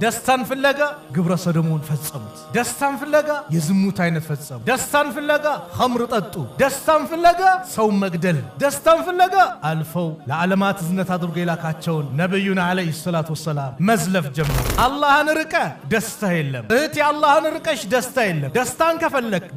ደስታን ፍለጋ ግብረ ሰዶሙን ፈጸሙት ደስታን ፍለጋ የዝሙት አይነት ፈጸሙ ደስታን ፍለጋ ኸምር ጠጡ ደስታን ፍለጋ ሰው መግደል ደስታን ፍለጋ አልፈው ለዓለማት ዝነት አድርጎ የላካቸውን ነብዩና አለይሂ ሰላቱ ወሰላም መዝለፍ ጀመሩ አላህን ርቀ ደስታ የለም እህት አላህን ርቀሽ ደስታ የለም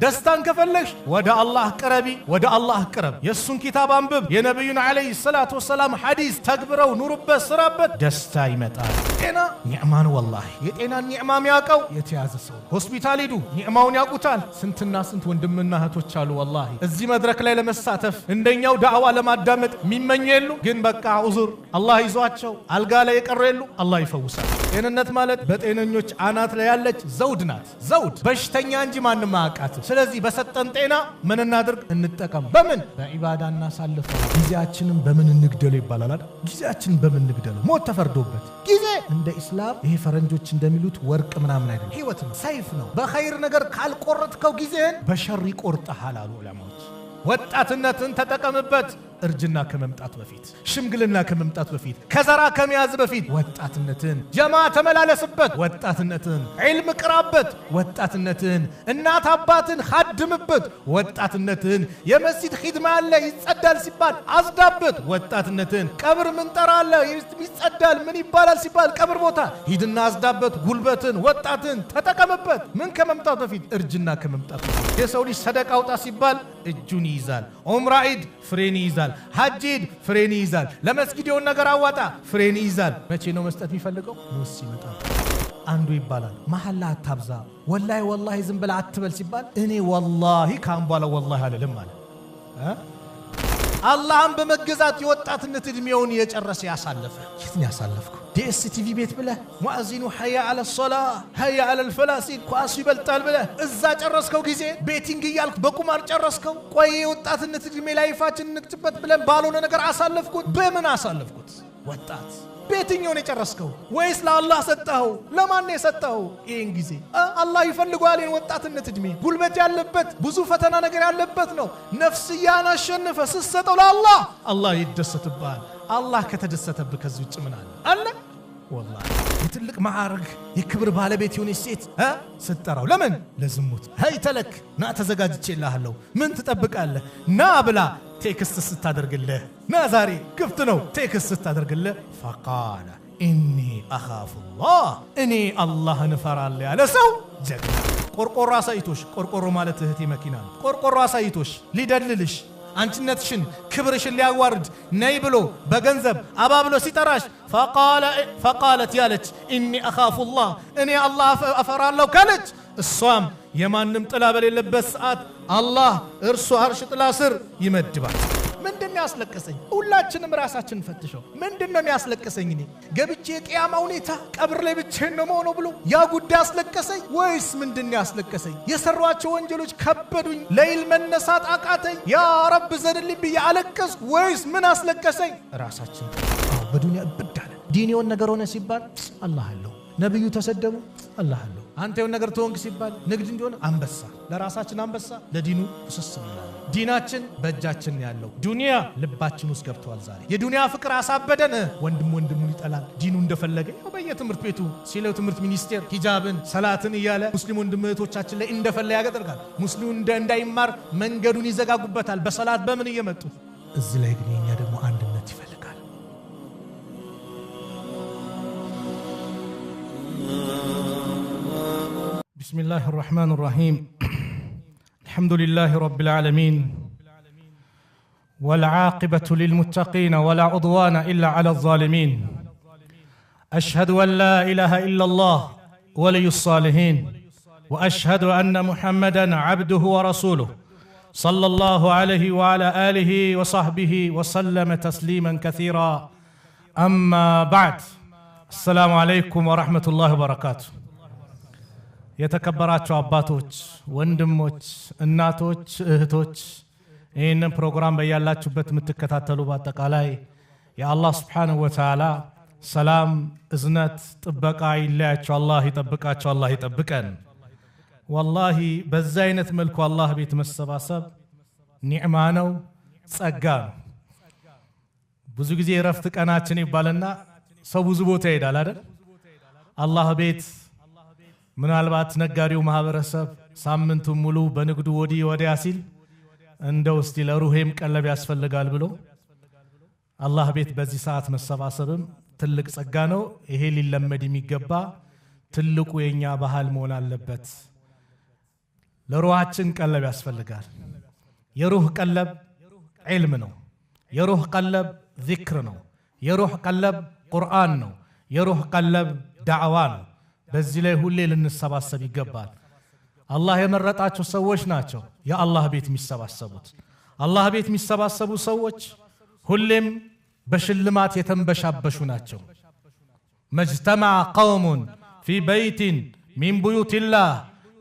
ደስታን ከፈለግሽ ወደ አላህ ቅረቢ ወደ አላህ ቅረብ የሱን ኪታብ አንብብ የነብዩና አለይሂ ሰላቱ ወሰላም ሐዲስ ተግብረው ኑሩበት ስራበት ደስታ ይመጣል ጤና ኒዕማ ነው ወላሂ የጤና ኒዕማ የሚያውቀው የተያዘ ሰው ሆስፒታል ሄዱ ኒዕማውን ያውቁታል ስንትና ስንት ወንድምና እህቶች አሉ ወላሂ እዚህ መድረክ ላይ ለመሳተፍ እንደኛው ዳዕዋ ለማዳመጥ የሚመኙ የሉ ግን በቃ ዑዝር አላህ ይዟቸው አልጋ ላይ የቀሩ የሉ አላህ ይፈውሳል ጤንነት ማለት በጤነኞች አናት ላይ ያለች ዘውድ ናት ዘውድ በሽተኛ እንጂ ማንም አያውቃትም ስለዚህ በሰጠን ጤና ምን እናድርግ እንጠቀም በምን በዒባዳ እናሳልፈው ጊዜያችንን በምን እንግደለው ይባላል አይደል ጊዜያችንን በምን እንግደለው ሞት ተፈርዶበት ጊዜ እንደ ኢስላም ይሄ ፈረንጆች እንደሚሉት ወርቅ ምናምን አይደለም ህይወት ነው ሰይፍ ነው በኸይር ነገር ካልቆረጥከው ጊዜን በሸር ይቆርጣል አሉ ዑለማዎች ወጣትነትን ተጠቀምበት እርጅና ከመምጣት በፊት ሽምግልና ከመምጣት በፊት ከዘራ ከመያዝ በፊት ወጣትነትን ጀማ ተመላለስበት ወጣትነትን ዒልም ቅራበት ወጣትነትን እናት አባትን ኻድምበት ወጣትነትን የመስጂድ ኺድማ አለ ይጸዳል ሲባል አዝዳበት ወጣትነትን ቀብር ምን ጠራለ ይጸዳል ምን ይባላል ሲባል ቀብር ቦታ ሂድና አዝዳበት ጉልበትን ወጣትን ተጠቀምበት ምን ከመምጣት በፊት እርጅና ከመምጣት በፊት የሰው ልጅ ሰደቃ አውጣ ሲባል እጁን ይይዛል ዑምራ ዒድ ፍሬን ይይዛል ሐጅ ፍሬን ይይዛል ለመስጊድ የሆነ ነገር አዋጣ ፍሬን ይይዛል መቼ ነው መስጠት የሚፈልገው ሙስ ይመጣል አንዱ ይባላል መሐላ አታብዛ ወላሂ ዝም ብለህ አትበል ሲባል እኔ ወላሂ ካምባላ ወላሂ አልልም ማለት አላህን በመገዛት የወጣትነት እድሜውን የጨረሰ ያሳለፈ የትን ያሳለፍኩ ዲኤስቲቪ ቤት ብለህ ሙአዚኑ ሐያ አለ ሶላህ ሐያ አለ الفلاسين ኳስ ይበልጣል ብለህ እዛ ጨረስከው ጊዜ ቤቲንግ ይያልክ በቁማር ጨረስከው ቆይ የወጣትነት እድሜ ላይፋችን ንክትበት ብለን ባልሆነ ነገር አሳለፍኩት በምን አሳለፍኩት ወጣት ቤትኛውን የጨረስከው ወይስ ለአላህ ሰጣው ለማን የሰጣው ይሄን ጊዜ አላህ ይፈልጋል የወጣትነት እድሜ ጉልበት ያለበት ብዙ ፈተና ነገር ያለበት ነው ነፍስያን አሸንፈ ስሰጠው ለአላህ አላህ ይደሰትብሃል አላህ ከተደሰተብህ ከዚህ ውጭ ምን አለ والله የትልቅ ማዕረግ የክብር ባለቤት የሆነ ሴት ስትጠራው ለምን ለዝሙት ሀይተለክ ና ተዘጋጅቼልሃለሁ ምን ትጠብቃለህ ና ብላ ቴክስት ስታደርግልህ ና ዛሬ ክፍት ነው ቴክስት ስታደርግልህ فقال اني اخاف الله እኔ አላህን እፈራለሁ ያለ ሰው ጀግና ቆርቆሮ አሳይቶሽ ቆርቆሮ ማለት እህቴ መኪና ቆርቆሮ አሳይቶሽ ሊደልልሽ አንቺነትሽን ክብርሽን ሊያዋርድ ነይ ብሎ በገንዘብ አባብሎ ሲጠራሽ فقالت ያለች اني اخاف الله እኔ አላህ እፈራለሁ ካለች እሷም የማንም ጥላ በሌለበት ሰዓት አላህ እርሱ አርሽ ጥላ ስር ይመድባል ምንድነው ያስለቀሰኝ ሁላችንም ራሳችንን ፈትሸው ምንድነው ያስለቀሰኝ እኔ ገብቼ ቂያማ ሁኔታ ቀብር ላይ ብቻዬን ነው መሆኑ ብሎ ያ ጉዳይ ያስለቀሰኝ ወይስ ምንድነው ያስለቀሰኝ የሰሯቸው ወንጀሎች ከበዱኝ ለይል መነሳት አቃተኝ ያ ረብ ዘንልኝ በያለቀስ ወይስ ምን አስለቀሰኝ ራሳችን በዱንያ ብዳለ ዲኒውን ነገር ሆነ ሲባል አላህ አለው ነብዩ ተሰደቡ አላህ አለው አንተ የሆነ ነገር ተወንክ ሲባል ንግድ እንዲሆነ አንበሳ ለራሳችን አንበሳ ለዲኑ ተሰስመና ዲናችን በእጃችን ያለው ዱንያ ልባችን ውስጥ ገብቷል ዛሬ የዱንያ ፍቅር አሳበደን ወንድሙን ይጠላል ዲኑ እንደፈለገ በየትምህርት ቤቱ ሲለው ትምህርት ሚኒስቴር ሂጃብን ሰላትን ይያለ ሙስሊም ወንድሞቻችን ላይ እንደፈለገ ያገደርጋል ሙስሊሙ እንዳይማር መንገዱን ይዘጋጉበታል በሰላት በምን እየመጡ እዚህ ላይ ግን የኛ ደግሞ አንድነት ይፈልጋል بسم الله الرحمن الرحيم الحمد لله رب العالمين والعاقبة للمتقين ولا عدوان إلا على الظالمين أشهد أن لا إله إلا الله ولي الصالحين وأشهد أن محمدًا عبده ورسوله صلى الله عليه وعلى آله وصحبه وسلم تسليما كثيرا أما بعد السلام عليكم ورحمة الله وبركاته የተከበራችሁ አባቶች ወንድሞች እናቶች እህቶች ይህንን ፕሮግራም በያላችሁበት የምትከታተሉ በአጠቃላይ የአላህ Subhanahu Wa Ta'ala ሰላም እዝነት ጥበቃ ይለያችሁ አላህ ይጠብቃችሁ አላህ ይጠብቀን والله በዛ አይነት መልኩ አላህ ቤት መሰባሰብ ኒዕማ ነው ጸጋ ነው ብዙ ጊዜ ረፍት ቀናችን ይባልና ሰው ብዙ ቦታ ይሄዳል አይደል አላህ ቤት ምናልባት ነጋዴው ማህበረሰብ ሳምንቱን ሙሉ በንግዱ ወዲህ ወዲያ ሲል እንደው እስቲ ለሩሄም ቀለብ ያስፈልጋል ብሎ አላህ ቤት በዚህ ሰዓት መሰባሰብም ትልቅ ጸጋ ነው። ይሄ ሊለመድ የሚገባ ትልቁ የኛ ባህል መሆን አለበት። ለሩሃችን ቀለብ ያስፈልጋል። የሩህ ቀለብ ዒልም ነው። የሩህ ቀለብ ዚክር ነው። የሩህ ቀለብ ቁርአን ነው። የሩህ ቀለብ ዳዕዋ ነው። በዚህ ላይ ሁሌ ልንሰባሰብ ይገባል። አላህ የመረጣቸው ሰዎች ናቸው የአላህ ቤት የሚሰባሰቡት። አላህ ቤት የሚሰባሰቡ ሰዎች ሁሌም በሽልማት የተንበሻበሹ ናቸው። መጅተመዐ ቀውሙን ፊ በይቲን ሚን ቡዩቲላህ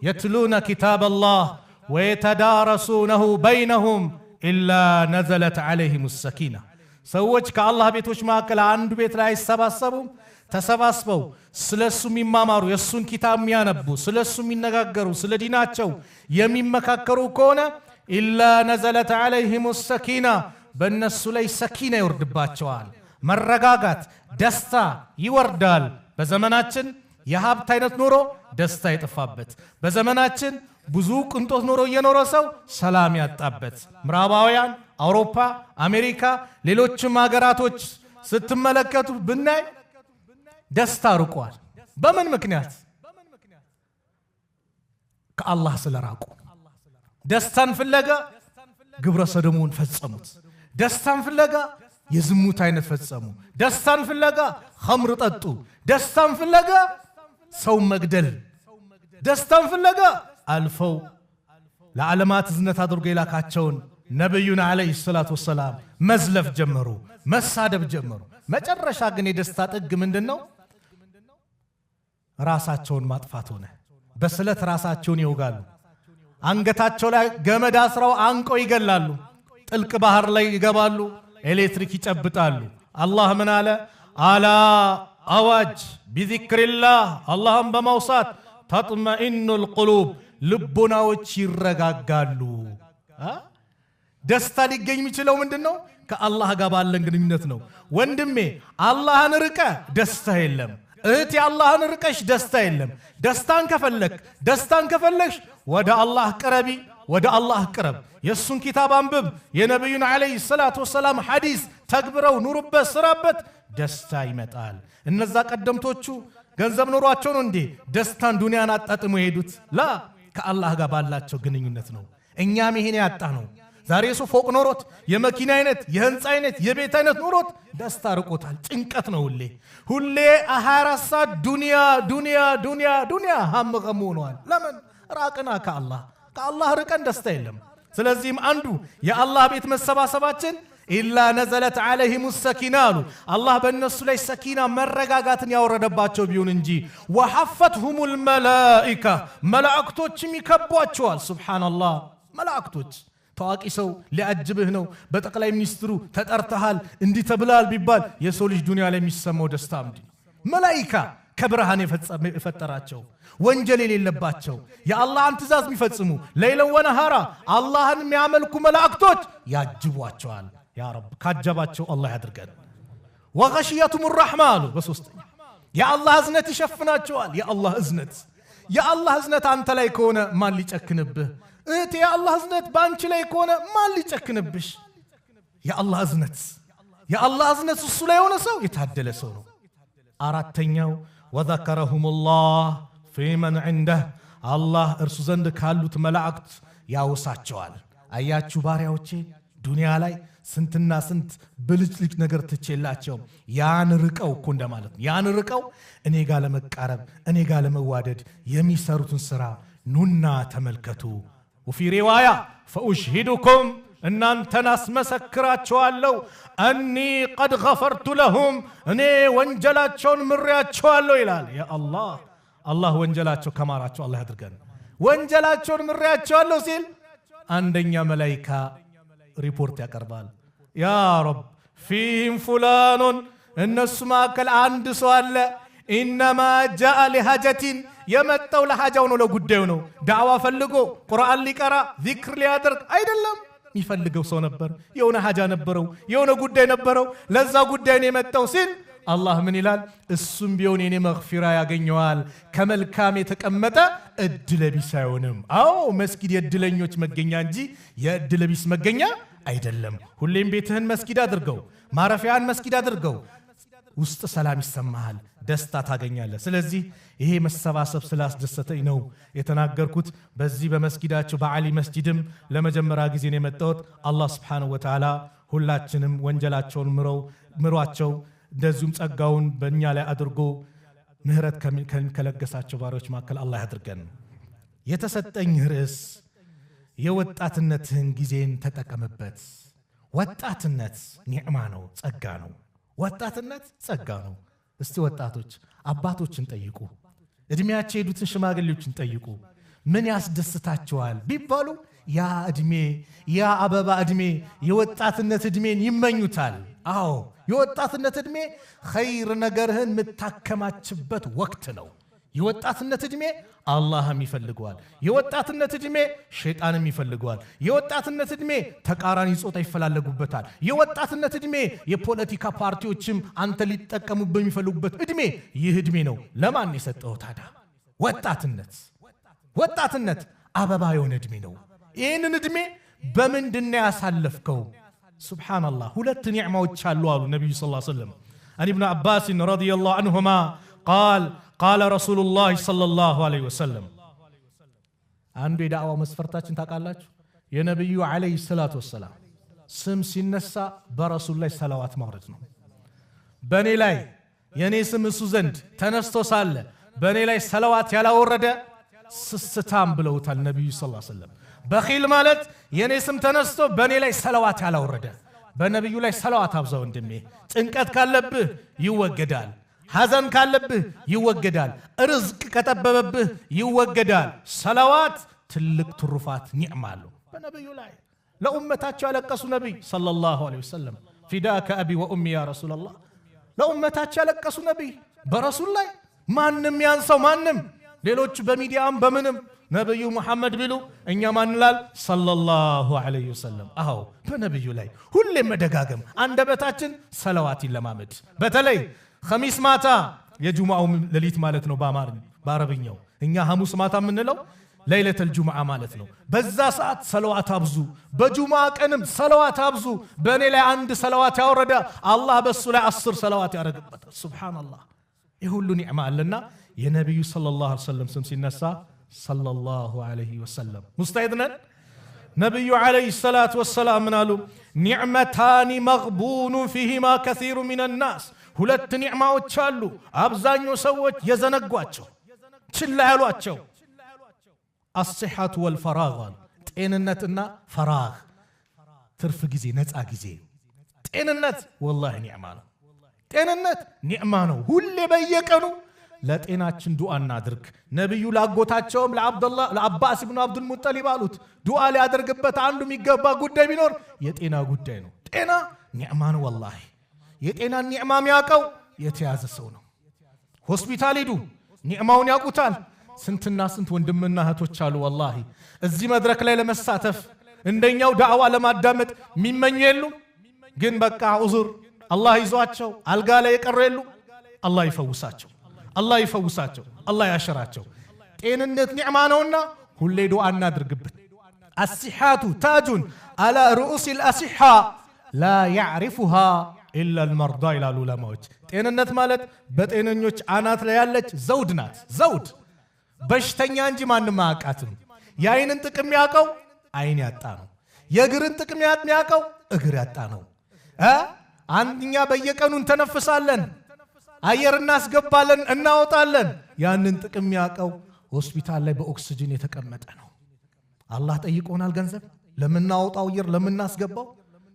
የትሉነ ኪታበላህ ወየተዳረሱነሁ በይነሁም ኢላ ነዘለት ዐለይሂሙ ሰኪና። ሰዎች ከአላህ ቤቶች መካከል አንዱ ቤት ላይ አይሰባሰቡም። ተሰባስበው ስለሱ የሚማማሩ የሱን ኪታብ የሚያነቡ ስለሱ የሚነጋገሩ ስለ ዲናቸው የሚመካከሩ ከሆነ ኢላ ነዘለት ዐለይሂሙ ሰኪና በእነሱ ላይ ሰኪና ይወርድባቸዋል። መረጋጋት፣ ደስታ ይወርዳል። በዘመናችን የሀብት አይነት ኖሮ ደስታ የጠፋበት፣ በዘመናችን ብዙ ቅንጦት ኖሮ እየኖረ ሰው ሰላም ያጣበት፣ ምዕራባውያን አውሮፓ፣ አሜሪካ፣ ሌሎችም ሀገራቶች ስትመለከቱ ብናይ ደስታ ርቋል። በምን ምክንያት? ከአላህ ስለራቁ። ደስታን ፍለጋ ግብረ ሰዶሙን ፈጸሙት። ደስታን ፍለጋ የዝሙት አይነት ፈጸሙ። ደስታን ፍለጋ ኸምር ጠጡ። ደስታን ፍለጋ ሰው መግደል። ደስታን ፍለጋ አልፈው ለዓለማት እዝነት አድርጎ የላካቸውን ነብዩን አለይሂ ሰላቱ ወሰላም መዝለፍ ጀመሩ፣ መሳደብ ጀመሩ። መጨረሻ ግን የደስታ ጥግ ምንድነው? ራሳቸውን ማጥፋት ሆነ። በስለት ራሳቸውን ይወጋሉ። አንገታቸው ላይ ገመድ አስረው አንቀው ይገላሉ። ጥልቅ ባህር ላይ ይገባሉ። ኤሌክትሪክ ይጨብጣሉ። አላህ ምን አለ? አላ አዋጅ ቢዚክሪላህ አላህን በማውሳት ተጥመኢኑል ቁሉብ ልቦናዎች ይረጋጋሉ። ደስታ ሊገኝ የሚችለው ምንድነው? ከአላህ ጋር ባለን ግንኙነት ነው። ወንድሜ አላህን ርቀ ደስታ የለም። እህቴ አላህን ርቀሽ ደስታ የለም። ደስታን ከፈለግሽ ወደ አላህ ቅረቢ፣ ወደ አላህ ቅረብ። የሱን ኪታብ አንብብ። የነብዩን አለይሂ ሰላቱ ወሰላም ሐዲስ ተግብረው ኑሩበት፣ ስራበት፣ ደስታ ይመጣል። እነዛ ቀደምቶቹ ገንዘብ ኖሯቸው ነው እንዴ ደስታን ዱንያን አጣጥሞ የሄዱት? ላ ከአላህ ጋር ባላቸው ግንኙነት ነው። እኛም ይሄን ያጣ ነው። ዛሬ ሰው ፎቅ ኖሮት የመኪና አይነት የህንፃ አይነት የቤት አይነት ኖሮት ደስታ ርቆታል። ጭንቀት ነው ሁሌ 24 ሰዓት ዱንያ ሀምገሙ ሆኗል። ለምን ራቅና ከአላህ ርቀን ደስታ የለም። ስለዚህም አንዱ የአላህ ቤት መሰባሰባችን ኢላ ነዘለት ዐለይሂሙ ሰኪና አሉ። አላህ በእነሱ ላይ ሰኪና መረጋጋትን ያወረደባቸው ቢሆን እንጂ ወሐፈትሁሙል መላኢካ መላእክቶችም ይከቧቸዋል። ሱብሓነላህ መላእክቶች ታዋቂ ሰው ሊያጅብህ ነው፣ በጠቅላይ ሚኒስትሩ ተጠርተሃል፣ እንዲህ ተብላል ቢባል የሰው ልጅ ዱንያ ላይ የሚሰማው ደስታ ምንድን ነው? መላኢካ ከብርሃን የፈጠራቸው ወንጀል የሌለባቸው የአላህን ትእዛዝ የሚፈጽሙ ለይለን ወነሃራ አላህን የሚያመልኩ መላእክቶች ያጅቧቸዋል። ያ ረብ ካጀባቸው አላህ ያድርገን። ወገሽየቱም ረሕማ አሉ። በሶስተኛ የአላህ እዝነት ይሸፍናቸዋል። የአላህ እዝነት አንተ ላይ ከሆነ ማን ሊጨክንብህ? እህቴ የአላህ እዝነት በአንቺ ላይ ከሆነ ማን ሊጨክንብሽ? የአላህ እዝነት እሱ ላይ የሆነ ሰው የታደለ ሰው ነው። አራተኛው ወዘከረሁሙላህ ፊመን ዒንደህ አላህ እርሱ ዘንድ ካሉት መላእክት ያውሳቸዋል። አያችሁ ባሪያዎቼ ዱንያ ላይ ስንትና ስንት ብልጭልጭ ነገር ትቼላቸው ያን ርቀው እኮ እንደማለት ነው። ያን ርቀው እኔ ጋር ለመቃረብ እኔ ጋር ለመዋደድ የሚሰሩትን ስራ ኑና ተመልከቱ። ወፊ ሪዋያ ፈኡሽሂዱኩም እናንተን አስመሰክራቸዋለሁ አኒ ቀድ ገፈርቱ ለሁም እኔ ወንጀላቸውን ምሬያቸዋለሁ ይላል። ያ አላህ ወንጀላቸው ከማራቸው አላህ ያድርገን። ወንጀላቸውን ምሬያቸዋለሁ ሲል አንደኛ መላኢካ ሪፖርት ያቀርባል። ያ ረብ ፊህም ፉላኑን እነሱ መካከል አንድ ሰው አለ ኢነማ ጃአ ሊሐጀቲን የመጣው ለሐጃው ነው፣ ለጉዳዩ ነው። ዳዕዋ ፈልጎ ቁርአን ሊቀራ ዚክር ሊያደርግ አይደለም። የሚፈልገው ሰው ነበር፣ የሆነ ሐጃ ነበረው፣ የሆነ ጉዳይ ነበረው፣ ለዛ ጉዳይ ነው የመጣው ሲል አላህ ምን ይላል እሱም ቢሆን የኔ መግፊራ ያገኘዋል ከመልካም የተቀመጠ እድለቢስ አይሆንም አዎ መስጊድ የእድለኞች መገኛ እንጂ የእድለቢስ መገኛ አይደለም ሁሌም ቤትህን መስጊድ አድርገው ማረፊያን መስጊድ አድርገው ውስጥ ሰላም ይሰማሃል ደስታ ታገኛለህ ስለዚህ ይሄ መሰባሰብ ስላስደሰተኝ ነው የተናገርኩት በዚህ በመስጊዳቸው በአሊ መስጊድም ለመጀመሪያ ጊዜ ነው የመጣሁት አላህ Subhanahu Wa Ta'ala ሁላችንም ወንጀላቸውን ምሯቸው እንደዚሁም ጸጋውን በእኛ ላይ አድርጎ ምህረት ከለገሳቸው ባሪዎች መካከል አላህ ያድርገን የተሰጠኝ ርዕስ የወጣትነትህን ጊዜን ተጠቀምበት ወጣትነት ኒዕማ ነው ጸጋ ነው ወጣትነት ጸጋ ነው እስቲ ወጣቶች አባቶችን ጠይቁ እድሜያቸው ሄዱትን ሽማግሌዎችን ጠይቁ ምን ያስደስታቸዋል ቢባሉ ያ እድሜ ያ አበባ እድሜ የወጣትነት እድሜን ይመኙታል አዎ የወጣትነት እድሜ ኸይር ነገርህን ምታከማችበት ወቅት ነው የወጣትነት እድሜ አላህም ይፈልገዋል የወጣትነት እድሜ ሸይጣንም ይፈልገዋል የወጣትነት እድሜ ተቃራኒ ጾታ ይፈላለጉበታል የወጣትነት እድሜ የፖለቲካ ፓርቲዎችም አንተ ሊጠቀሙበት የሚፈልጉበት እድሜ ይህ እድሜ ነው ለማን የሰጠው ታዳ ወጣትነት አበባ የሆነ እድሜ ነው ይህንን እድሜ በምንድነው ያሳለፍከው ሱብሃንአላህ ሁለት ኒዕማዎች አሉ አሉ ነብዩ ሰለላሁ ዐለይሂ ወሰለም አን ኢብኑ አባስ ረዲየላሁ ዐንሁማ قال رسول الله صلى الله عليه وسلم አንዱ የዳዕዋ መስፈርታችን ታውቃላችሁ የነብዩ አለይሂ ሰላቱ ወሰለም ስም ሲነሳ በረሱል ላይ ሰላዋት ማውረድ ነው በኔ ላይ የኔ ስም እሱ ዘንድ ተነስቶ ሳለ በኔ ላይ ሰላዋት ያላወረደ ስስታም ብለውታል ነብዩ ሰለላሁ ዐለይሂ ወሰለም በኺል ማለት የኔ ስም ተነስቶ በኔ ላይ ሰላዋት ያላወረደ በነብዩ ላይ ሰላዋት አብዛው እንደሜ ጭንቀት ካለብህ ይወገዳል ሐዘን ካለብህ ይወገዳል ርዝቅ ከጠበበብህ ይወገዳል ሰላዋት ትልቅ ትሩፋት ኒዕማ አለው በነብዩ ላይ ለኡመታቸው ያለቀሱ ነብይ ሰለላሁ ዐለይሂ ወሰለም ፊዳከ አቢ ወኡሚ ያ ረሱላህ ለኡመታቸው ያለቀሱ ነብይ በረሱል ላይ ማንንም ያንሰው ማንንም ሌሎች በሚዲያም በምንም ነብዩ መሐመድ ቢሉ እኛ ማንላል ሰለላሁ ዐለይሂ ወሰለም አዎ በነብዩ ላይ ሁሌ መደጋገም አንደበታችን ሰላዋት ይለማመድ በተለይ ኸሚስ ማታ የጁማው ሌሊት ማለት ነው በአረብኛው እኛ ሐሙስ ማታ ምንለው ለይለተል ጁምዓ ማለት ነው በዛ ሰዓት ሰላዋት አብዙ በጁማ ቀንም ሰላዋት አብዙ በኔ ላይ አንድ ሰላዋት ያወረደ አላህ በሱ ላይ 10 ሰላዋት ያረጋግጣል ሱብሃንአላህ ይህ ሁሉ ኒዕማ አለና የነብዩ ሰለላሁ ዐለይሂ ወሰለም ስም ሲነሳ ሰለላሁ ዐለይሂ ወሰለም ሙስተይድነን ነብዩ ዐለይሂ ሰላቱ ወሰላም ምናሉ ኒዕመታኒ መግቡኑ ፊሂማ ከሲሩ ሚነን ናስ ሁለት ኒዕማዎች አሉ አብዛኛው ሰዎች የዘነጓቸው ችላ ያሏቸው الصحة والفراغ ጤንነትና ፈራግ ትርፍ ጊዜ ነፃ ጊዜ ጤንነት والله ኒዕማ ነው ጤንነት ኒዕማ ነው ሁሌ በየቀኑ ለጤናችን ዱዓ እናድርግ ነብዩ ላጎታቸውም ለአባስ ኢብኑ አብዱል ሙጠሊብ አሉት ዱዓ ሊያደርግበት አንዱ የሚገባ ጉዳይ ቢኖር የጤና ጉዳይ ነው ጤና ኒዕማ ነው والله የጤና ኒዕማ የሚያውቀው የተያዘ ሰው ነው ሆስፒታል ሄዱ ኒዕማውን ያውቁታል ስንትና ስንት ወንድምና እህቶች አሉ والله እዚህ መድረክ ላይ ለመሳተፍ እንደኛው ዳዕዋ ለማዳመጥ የሚመኙ የሉ ግን በቃ ዑዝር አላህ ይዟቸው አልጋ ላይ የቀሩ የሉ አላህ ይፈውሳቸው አላህ ያሽራቸው ጤንነት ኒዕማ ነውና ሁሌ ዱዓ እናድርግበት الصحة تاج على رؤوس الأصحة لا يعرفها إلا المرضى إلى العلماء ጤንነት ማለት በጤነኞች አናት ላይ ያለች ዘውድ ናት ዘውድ በሽተኛ እንጂ ማንም አያውቃትም የአይንን ጥቅም ያውቀው አይን ያጣ ነው የእግርን ጥቅም ያውቀው እግር ያጣ ነው አንደኛ በየቀኑ እንተነፍሳለን አየር እናስገባለን እናወጣለን ያንን ጥቅም ያውቀው ሆስፒታል ላይ በኦክሲጅን የተቀመጠ ነው አላህ ጠይቆናል ገንዘብ ለምናወጣው አየር ለምናስገባው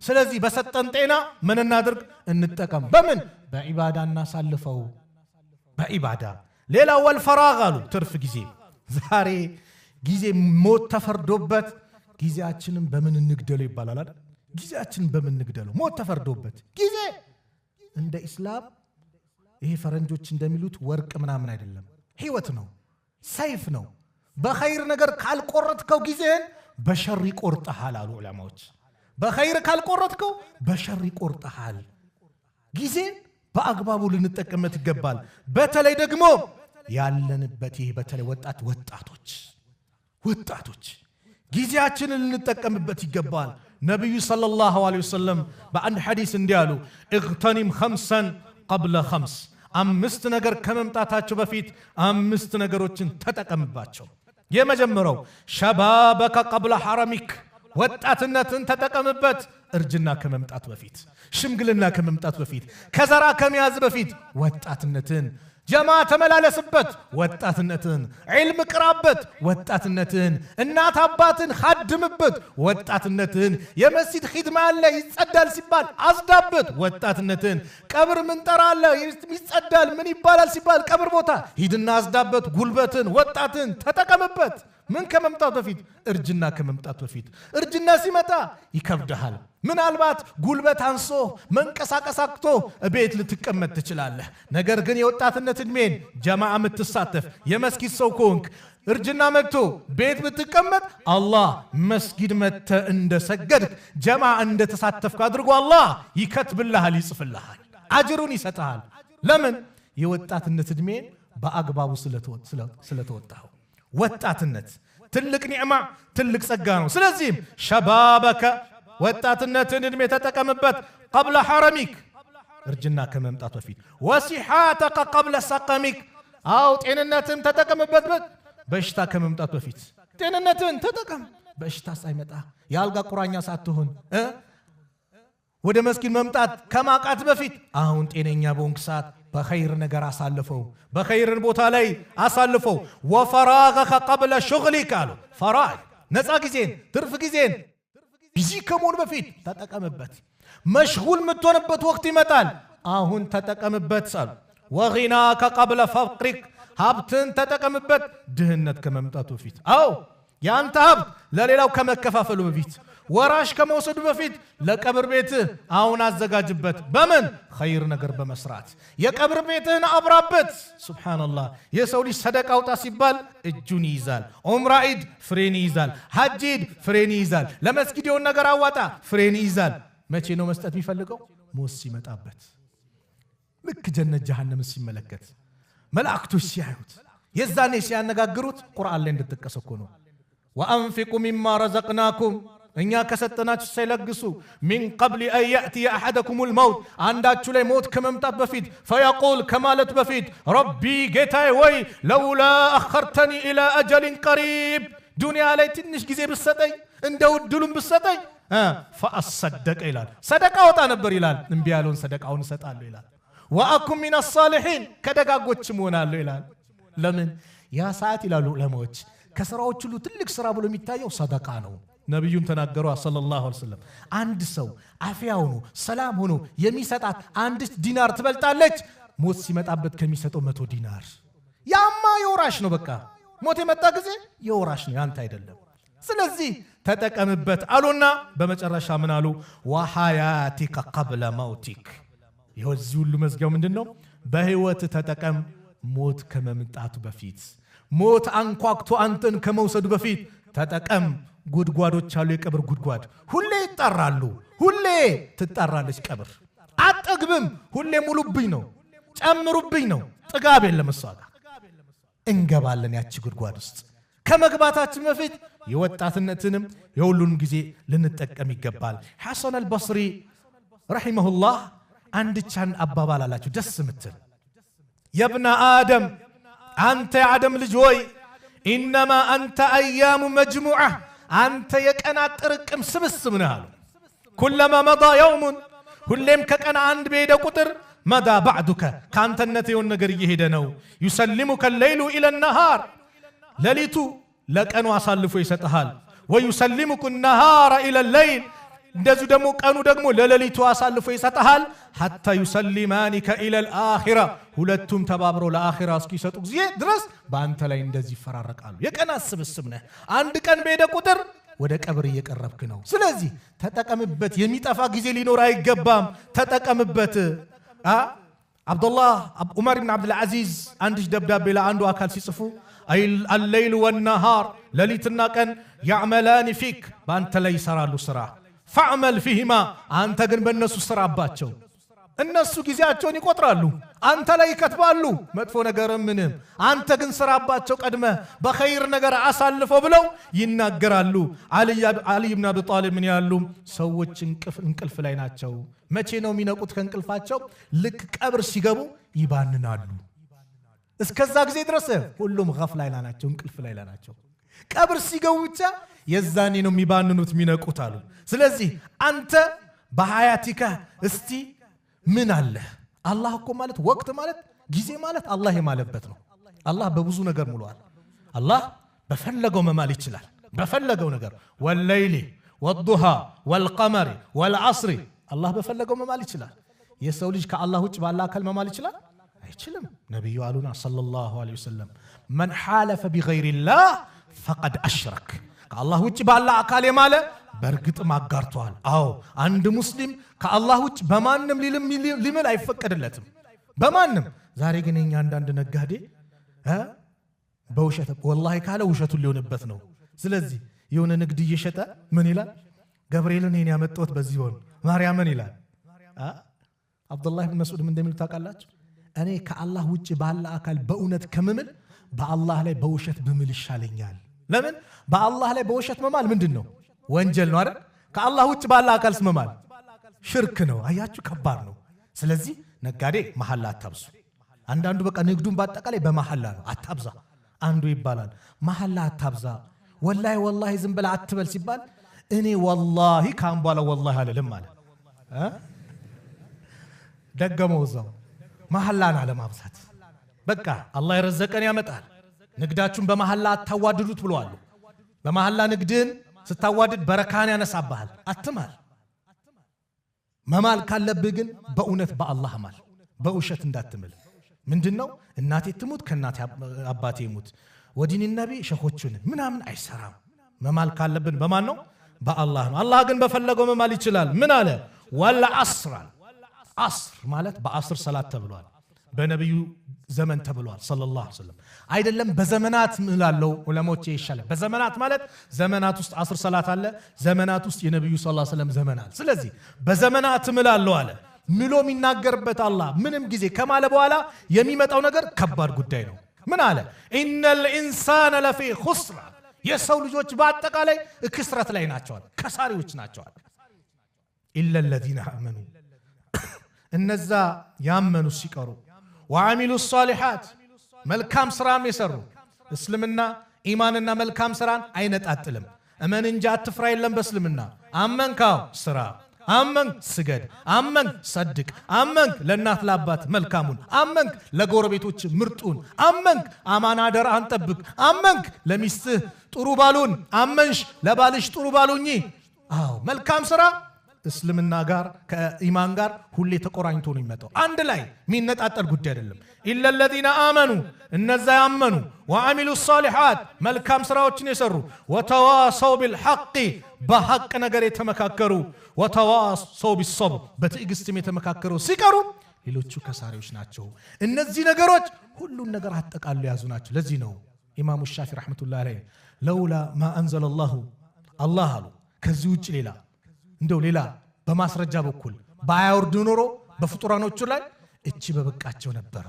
ስለዚህ በሰጠን ጤና ምን እናድርግ እንጠቀም በምን በዒባዳ እናሳልፈው በዒባዳ ሌላ ወልፈራግ አሉ ትርፍ ጊዜ ዛሬ ጊዜ ሞት ተፈርዶበት ጊዜያችንን በምን እንግደለው ይባላል አይደል ጊዜያችንን በምን እንግደለው ሞት ተፈርዶበት ጊዜ እንደ እስላም ይሄ ፈረንጆች እንደሚሉት ወርቅ ምናምን አይደለም ህይወት ነው ሰይፍ ነው በኸይር ነገር ካልቆረጥከው ጊዜን በሸር ይቆርጣል አሉ ዑለማዎች በኸይር ካልቆረጥከው በሸር ይቆርጣል ጊዜ በአግባቡ ልንጠቀምበት ይገባል። በተለይ ደግሞ ያለንበት ይሄ በተለይ ወጣቶች ጊዜያችንን ልንጠቀምበት ይገባል። ነብዩ ሰለላሁ ዐለይሂ ወሰለም በአንድ ሐዲስ እንዲያሉ اغتنم خمسا قبل خمس 5 ነገር ከመምጣታቸው በፊት 5 ነገሮችን ተጠቀምባቸው። የመጀመሪያው شبابك قبل حرمك ወጣትነትን ተጠቀምበት። እርጅና ከመምጣት በፊት ሽምግልና ከመምጣት በፊት ከዘራ ከመያዝ በፊት ወጣትነትን ጀማ ተመላለስበት። ወጣትነትን ዒልም ቅራበት። ወጣትነትን እናት አባትን ኻድምበት። ወጣትነትን የመስጂድ ኺድማ አለ ይጸዳል ሲባል አዝዳበት። ወጣትነትን ቀብር ምን ጠራለ ይጸዳል ምን ይባላል ሲባል ቀብር ቦታ ሂድና አዝዳበት። ጉልበትን ወጣትን ተጠቀምበት። ምን ከመምጣቱ በፊት እርጅና ከመምጣቱ በፊት እርጅና ሲመጣ ይከብድሃል። ምናልባት ጉልበት አንሶ መንቀሳቀሳክቶ ቤት ልትቀመጥ ትችላለህ። ነገር ግን የወጣትነት እድሜን ጀማዓ ምትሳተፍ የመስጊድ ሰው ኮንክ እርጅና መጥቶ ቤት ብትቀመጥ አላህ መስጊድ መተ እንደሰገድክ ጀማዓ እንደተሳተፍክ አድርጎ አላህ ይከትብልሃል፣ ይጽፍልሃል፣ አጅሩን ይሰጣል። ለምን? የወጣትነት እድሜን በአግባቡ ስለተወጣው። ወጣትነት ትልቅ ኒዕማ ትልቅ ጸጋ ነው። ስለዚህም ሸባበከ ወጣትነትን እድሜ ተጠቀምበት። قبل حرمك እርጅና ከመምጣቱ በፊት ወሲሐተከ قبل سقمك አው ጤንነትን ተጠቀምበት። በሽታ ከመምጣቱ በፊት ጤንነትን ተጠቀም። በሽታ ሳይመጣ ያልጋ ቁራኛ ሳትሆን ወደ መስጊድ መምጣት ከማቃት በፊት አሁን ጤነኛ በሆንክ ሰዓት በኸይር ነገር አሳልፈው፣ በኸይርን ቦታ ላይ አሳልፈው። ወፈራገከ قبل شغلك አሉ ፈራግ ነፃ ጊዜን ትርፍ ጊዜን ቢዚ ከመሆን በፊት ተጠቀምበት። መሽጉል የምትሆንበት ወቅት ይመጣል፣ አሁን ተጠቀምበት አሉ። ወغናከ قبل فقرك ሀብትን ተጠቀምበት ድህነት ከመምጣቱ በፊት። አዎ ያንተ ሀብት ለሌላው ከመከፋፈሉ በፊት ወራሽ ከመውሰዱ በፊት ለቀብር ቤት አሁን አዘጋጅበት። በምን ኸይር ነገር በመስራት የቀብር ቤትህን አብራበት። ሱብሃንአላህ የሰው ልጅ ሰደቃ አውጣ ሲባል እጁን ይይዛል። ዑምራ ዒድ ፍሬን ይይዛል። ሐጅ ዒድ ፍሬን ይይዛል። ለመስጊድ የሆነ ነገር አዋጣ ፍሬን ይይዛል። መቼ ነው መስጠት የሚፈልገው? ሞት ሲመጣበት። ልክ ጀነት ጀሃነም ሲመለከት መላእክቶች ሲያዩት የዛኔ ሲያነጋግሩት ቁርአን ላይ እንደተጠቀሰ እኮ ነው። ወአንፊቁ ሚማ ረዘቅናኩም እኛ ከሰጠናችሁ ሳይለግሱ ሚን ቀብል አን ያእቲየ አሐደኩሙል መውት አንዳችሁ ላይ ሞት ከመምጣት በፊት ፈየቁል ከማለት በፊት ረቢ ጌታዬ ወይ ለውላ አኸርተኒ ኢላ አጀሊን ቀሪብ ዱንያ ላይ ትንሽ ጊዜ ብሰጠኝ እንደው እድሉን ብሰጠኝ ፈአሰደቀ ይላል ሰደቃ ወጣ ነበር ይላል። እምቢ ያለውን ሰደቃውን እሰጣለሁ ይላል። ወአኩም ሚነ ሳሊሒን ከደጋጎችም ሆናለሁ ይላል። ለምን ያ ሰዓት ይላሉ ዑለማዎች ከሥራዎች ሁሉ ትልቅ ሥራ ብሎ የሚታየው ሰደቃ ነው። ነብዩም ተናገሩ ሰለላሁ ዐለይሂ ወሰለም አንድ ሰው አፍያ ሆኖ ሰላም ሆኖ የሚሰጣት 1 ዲናር ትበልጣለች ሞት ሲመጣበት ከሚሰጠው 100 ዲናር። ያማ የወራሽ ነው። በቃ ሞት የመጣ ጊዜ የወራሽ ነው፣ ያንተ አይደለም። ስለዚህ ተጠቀምበት አሉና በመጨረሻ ምን አሉ? ወሐያቲከ قبل موتك የዚህ ሁሉ መዝጊያው ምንድነው? በህይወት ተጠቀም ሞት ከመምጣቱ በፊት ሞት አንኳክቶ አንተን ከመውሰዱ በፊት ተጠቀም። ጉድጓዶች አሉ፣ የቀብር ጉድጓድ ሁሌ ይጣራሉ፣ ሁሌ ትጣራለች ቀብር። አጠግብም ሁሌ ሙሉብኝ ነው፣ ጨምሩብኝ ነው፣ ጥጋብ የለም። እሷ ጋር እንገባለን ያቺ ጉድጓድ ውስጥ። ከመግባታችን በፊት የወጣትነትንም የሁሉንም ጊዜ ልንጠቀም ይገባል። ሐሰን አልበስሪ ረሂመሁላህ አንድቻን አባባል አላቸው ደስ ምትል የብነ አደም አንተ የአደም ልጅ ሆይ ኢነማ አንተ አያሙ መጅሙዓ አንተ የቀናት ጥርቅም ስብስብ ነህ አሉ። ኩለማ መዳ የውሙን ሁሌም ከቀን አንድ በሄደ ቁጥር መዳ ባዕዱከ ከአንተነት የሆን ነገር እየሄደ ነው። ዩሰሊሙከ ሌይሉ ኢለ ነሃር ሌሊቱ ለቀኑ አሳልፎ ይሰጥሃል። ወዩሰሊሙከ ነሃረ ኢለ ሌይል እንደዚሁ ደግሞ ቀኑ ደግሞ ለሌሊቱ አሳልፎ ይሰጥሃል። ሐታ ዩሰሊማኒከ ኢለ ልአኺራ ሁለቱም ተባብረው ለአኺራ እስኪሰጡ ጊዜ ድረስ በአንተ ላይ እንደዚህ ይፈራረቃሉ። የቀናት ስብስብ ነህ። አንድ ቀን በሄደ ቁጥር ወደ ቀብር እየቀረብክ ነው። ስለዚህ ተጠቀምበት። የሚጠፋ ጊዜ ሊኖር አይገባም። ተጠቀምበት። አብዱላህ ዑመር ብን አብዱልዓዚዝ አንድ ደብዳቤ ለአንዱ አካል ሲጽፉ አልለይሉ ወነሃር ሌሊትና ቀን ያዕመላኒ ፊክ በአንተ ላይ ይሰራሉ ስራ ፈዕመል ፊህማ አንተ ግን በእነሱ ስራባቸው። እነሱ ጊዜያቸውን ይቆጥራሉ አንተ ላይ ይከትባሉ መጥፎ ነገር ምንም አንተ ግን ስራባቸው ቀድመ በኸይር ነገር አሳልፈው ብለው ይናገራሉ አሊ ኢብኑ አቢ ጣሊብ ምን ያሉ ሰዎች እንቅልፍ ላይ ናቸው መቼ ነው የሚነቁት ከእንቅልፋቸው ልክ ቀብር ሲገቡ ይባንናሉ እስከዛ ጊዜ ድረስ ሁሉም ገፍላ ላይ ናቸው እንቅልፍ ላይ ናቸው ቀብር ሲገቡ ብቻ የዛኔ ነው የሚባንኑት የሚነቁት አሉ ስለዚህ አንተ በሐያቲካ እስቲ ምን አለ አላህ እኮ ማለት ወቅት ማለት ጊዜ ማለት አላህ የማለበት ነው አላህ በብዙ ነገር ሙሉዋል አላህ በፈለገው መማል ይችላል በፈለገው ነገር ወልለይሊ ወዱሃ ወልቀመሪ ወልዐስሪ አላህ በፈለገው መማል ይችላል የሰው ልጅ ከአላህ ውጭ ባለ አካል መማል ይችላል አይችልም ነብዩ አሉና ሰለላሁ ዐለይሂ ወሰለም من حالف بغير الله فقد أشرك ከአላህ ውጭ ባለ አካል የማለ በርግጥ ማጋርቷል አው አንድ ሙስሊም ከአላህ ውጭ በማንም ሊምል አይፈቀድለትም በማንም ዛሬ ግን እኛ አንዳንድ ነጋዴ በውሸት ወላሂ ካለ ውሸቱ ሊሆንበት ነው ስለዚህ የሆነ ንግድ እየሸጠ ምን ይላል ገብርኤልን እኔ ያመጣሁት በዚህ ሆነ ማርያምን ይላል አብዱላህ ኢብኑ መስዑድ ምን እንደሚሉ ታውቃላችሁ እኔ ከአላህ ውጭ ባለ አካል በእውነት ከመምል በአላህ ላይ በውሸት ብምል ይሻለኛል ለምን በአላህ ላይ በውሸት መማል ምንድነው ወንጀል ነው አይደል ከአላህ ውጭ ባለ አካል መማል ሽርክ ነው አያችሁ ከባድ ነው ስለዚህ ነጋዴ መሐላ አታብዙ አንዳንዱ በቃ ንግዱን ባጠቃላይ በመሐላ ነው አታብዛ አንዱ ይባላል መሐላ አታብዛ ወላሂ ዝም ብለ አትበል ሲባል እኔ ወላሂ ካምባላ ወላሂ አለለም ማለት ደገመው ዘው መሐላን አለማብዛት በቃ አላህ የረዘቀን ያመጣል ንግዳችሁን በመሐላ አታዋድዱት ብለዋል በመሐላ ንግድን ስታዋድድ በረካን ያነሳባል አትማል መማል ካለብህ ግን በእውነት በአላህ ማል በውሸት እንዳትምል ምንድነው እናቴ ትሙት ከናቴ አባቴ ይሙት ወዲን ነብይ ሸኾቹን ምናምን አይሰራም መማል ካለብን በማን ነው በአላህ ነው አላህ ግን በፈለገው መማል ይችላል ምን አለ ወልዐስር አስር ማለት በአስር ሰላት ተብሏል በነብዩ ዘመን ተብሏል ሰለላሁ ዐለይሂ ወሰለም አይደለም በዘመናት ምላለው ዑለሞች ይሻላል በዘመናት ማለት ዘመናት ውስጥ 10 ሰላት አለ ዘመናት ውስጥ የነብዩ ሰለላሁ ዐለይሂ ወሰለም ዘመናት ስለዚህ በዘመናት ምላለው አለ ምሎ የሚናገርበት አላህ ምንም ጊዜ ከማለ በኋላ የሚመጣው ነገር ከባድ ጉዳይ ነው ምን አለ ኢነል ኢንሳነ ለፊ ኹስራ የሰው ልጆች በአጠቃላይ ክስረት ላይ ናቸው ከሳሪዎች ናቸው ኢላ الذين آمنوا እነዛ ያመኑ ሲቀሩ وعملوا الصالحات መልካም ስራም የሰሩ እስልምና ኢማንና መልካም ስራን አይነጣጥልም እመን እንጂ አትፍራ የለም በእስልምና አመንካው ስራ አመንክ ስገድ አመንክ ሰድቅ አመንክ ለእናት ለአባት መልካሙን አመንክ ለጎረቤቶች ምርጡን አመንክ አማና አደራህን ጠብቅ አመንክ ለሚስትህ ጥሩ ባሉን አመንሽ ለባልሽ ጥሩ ባሉኝ አው መልካም ስራ እስልምና ጋር ከኢማን ጋር ሁሌ ተቆራኝቶ ነው የሚመጣው አንድ ላይ ሚነጣጠል ጉዳይ አይደለም ኢላ الذين آمنوا እነዛ ያመኑ وعملوا الصالحات መልካም ስራዎችን የሰሩ وتواصوا بالحق በሐቅ ነገር የተመካከሩ وتواصوا بالصبر በትዕግስትም የተመካከሩ ሲቀሩ ሌሎቹ ከሳሪዎች ናቸው እነዚህ ነገሮች ሁሉን ነገር አጠቃሉ ያዙ ናቸው ለዚህ ነው ኢማሙ ሻፊዒ ረህመቱላህ ዐለይሂ ለውላ ما انزل الله الله አሉ ከዚህ ውጭ ሌላ እንደው ሌላ በማስረጃ በኩል ባያወርድ ኖሮ በፍጡራኖቹ ላይ እቺ በበቃቸው ነበር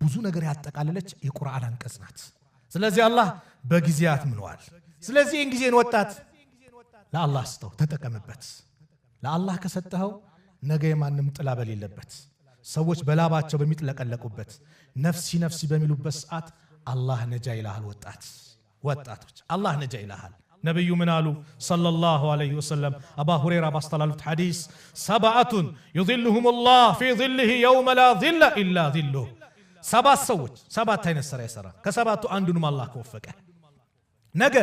ብዙ ነገር ያጠቃለለች የቁርአን አንቀጽ ናት ስለዚህ አላህ በጊዜያት ምንዋል ስለዚህ እንግዜን ወጣት ለአላህ ስጠው ተጠቀምበት ለአላህ ከሰጠው ነገ የማንም ጥላ በሌለበት ሰዎች በላባቸው በሚጥለቀለቁበት ነፍሲ በሚሉበት ሰዓት አላህ ነጃ ይላል ወጣቶች አላህ ነጃ ይላል ነብዩ ምን አሉ ሰለላሁ ዐለይሂ ወሰለም አባ ሁረይራ ባስተላለፉት ሐዲስ ሰብዓቱን يظلهم الله في ظله يوم لا ظل الا ظله ሰባት ሰዎች ሰባት አይነት ስራ ይሰራ ከሰባቱ አንዱንም አላህ ከወፈቀ ነገ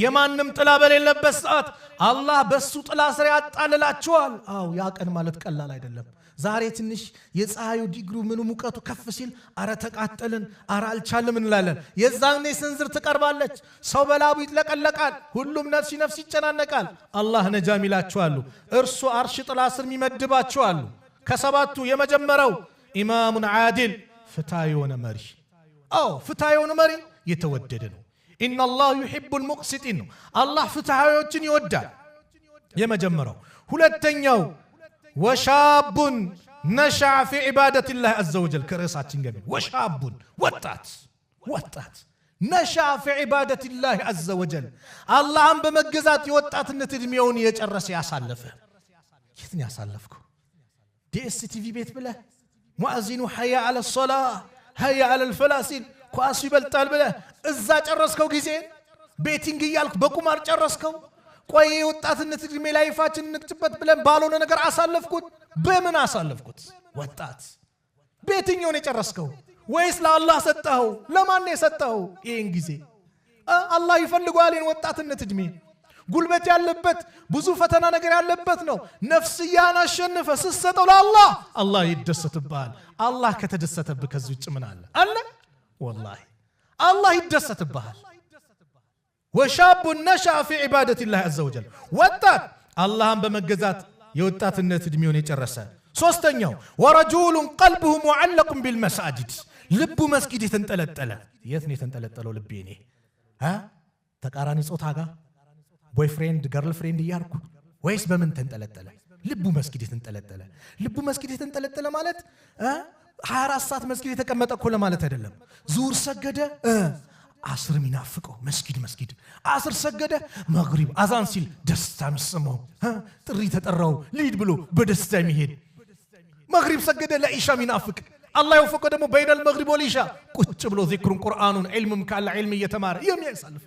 የማንም ጥላ በሌለበት ሰዓት አላህ በሱ ጥላ ስር ያጣልላቸዋል አው ያ ቀን ማለት ቀላል አይደለም ዛሬ ትንሽ የፀሐዩ ዲግሪ ምኑ ሙቀቱ ከፍ ሲል አረ ተቃጠልን አረ አልቻለም እንላለን የዛኔ ስንዝር ትቀርባለች ሰው በላቡ ይጥለቀለቃል ሁሉም ነፍስ ይጨናነቃል አላህ ነጃም ይላቸዋል እርሱ አርሽ ጥላ ስር ይመድባቸዋል ከሰባቱ የመጀመሪያው ኢማሙን ዓዲል ፍታዩን መሪ ፍታዩን መሪ የተወደደ ነው ኢነ አላህ ይحبul ሙቅሲቲን አላህ ፍታዮችን ይወዳል የመጀመሪያው ሁለተኛው ወሻቡን نشأ في عبادة الله عز وجل كرساتين جميل وشاب وطات نشأ في عبادة الله عز وجل الله عم بمجزات يوطات النتدميون يجرس ياسالفه كيفني ياسالفكو DSTV بيت بله مؤذن حي على الصلاة هي على الفلاسين كواسي بلطال بله اذا جرسكو غيزين بيتينغ يالك بقمار جرسكو ቆይ ወጣትነት እድሜ ላይፋችን ንክትበት ብለን ባልሆነ ነገር አሳለፍኩት በምን አሳለፍኩት ወጣት በየትኛው ነው የጨረስከው ወይስ ለአላህ ሰጣው ለማን የሰጣው ይሄን ጊዜ አላህ ይፈልጋል ወጣትነት እድሜ ጉልበት ያለበት ብዙ ፈተና ነገር ያለበት ነው ነፍስያን አሸንፈ ስሰጠው ለአላህ አላህ ይደሰትብሃል አላህ ከተደሰተብህ ከዚህ ውጭ ምን አለ والله አላህ ይደሰትብሃል وشاب نشأ في عبادة الله عز وجل وطات اللهم بمجزات يوطاتነት እድሜውን የጨረሰ ሶስተኛው ورجل قلبه معلق بالمساجد ልቡ መስጊድ የተንጠለጠለ የት ነው የተንጠለጠለው ልቤ እኔ ተቃራኒ ጾታ ጋር ቦይፍሬንድ ገርልፍሬንድ ይያርኩ ወይስ በምን ተንጠለጠለ ልቡ መስጊድ የተንጠለጠለ ማለት 24 ሰዓት መስጊድ የተቀመጠ እኮ ለማለት አይደለም ዙር ሰገደ عصر منافقه مسجد عصر سجده مغرب اذان سيل دستا مسمو ጥሪ ተጠራው ሊድ ብሎ በደስታ የሚሄድ مغرب سجده لعشاء منافق الله يوفقه ደግሞ بين المغرب والعشاء ቁጭ ብሎ ذكرون قرآنون علمም ካለ علم እየተማረ የሚያሳልፍ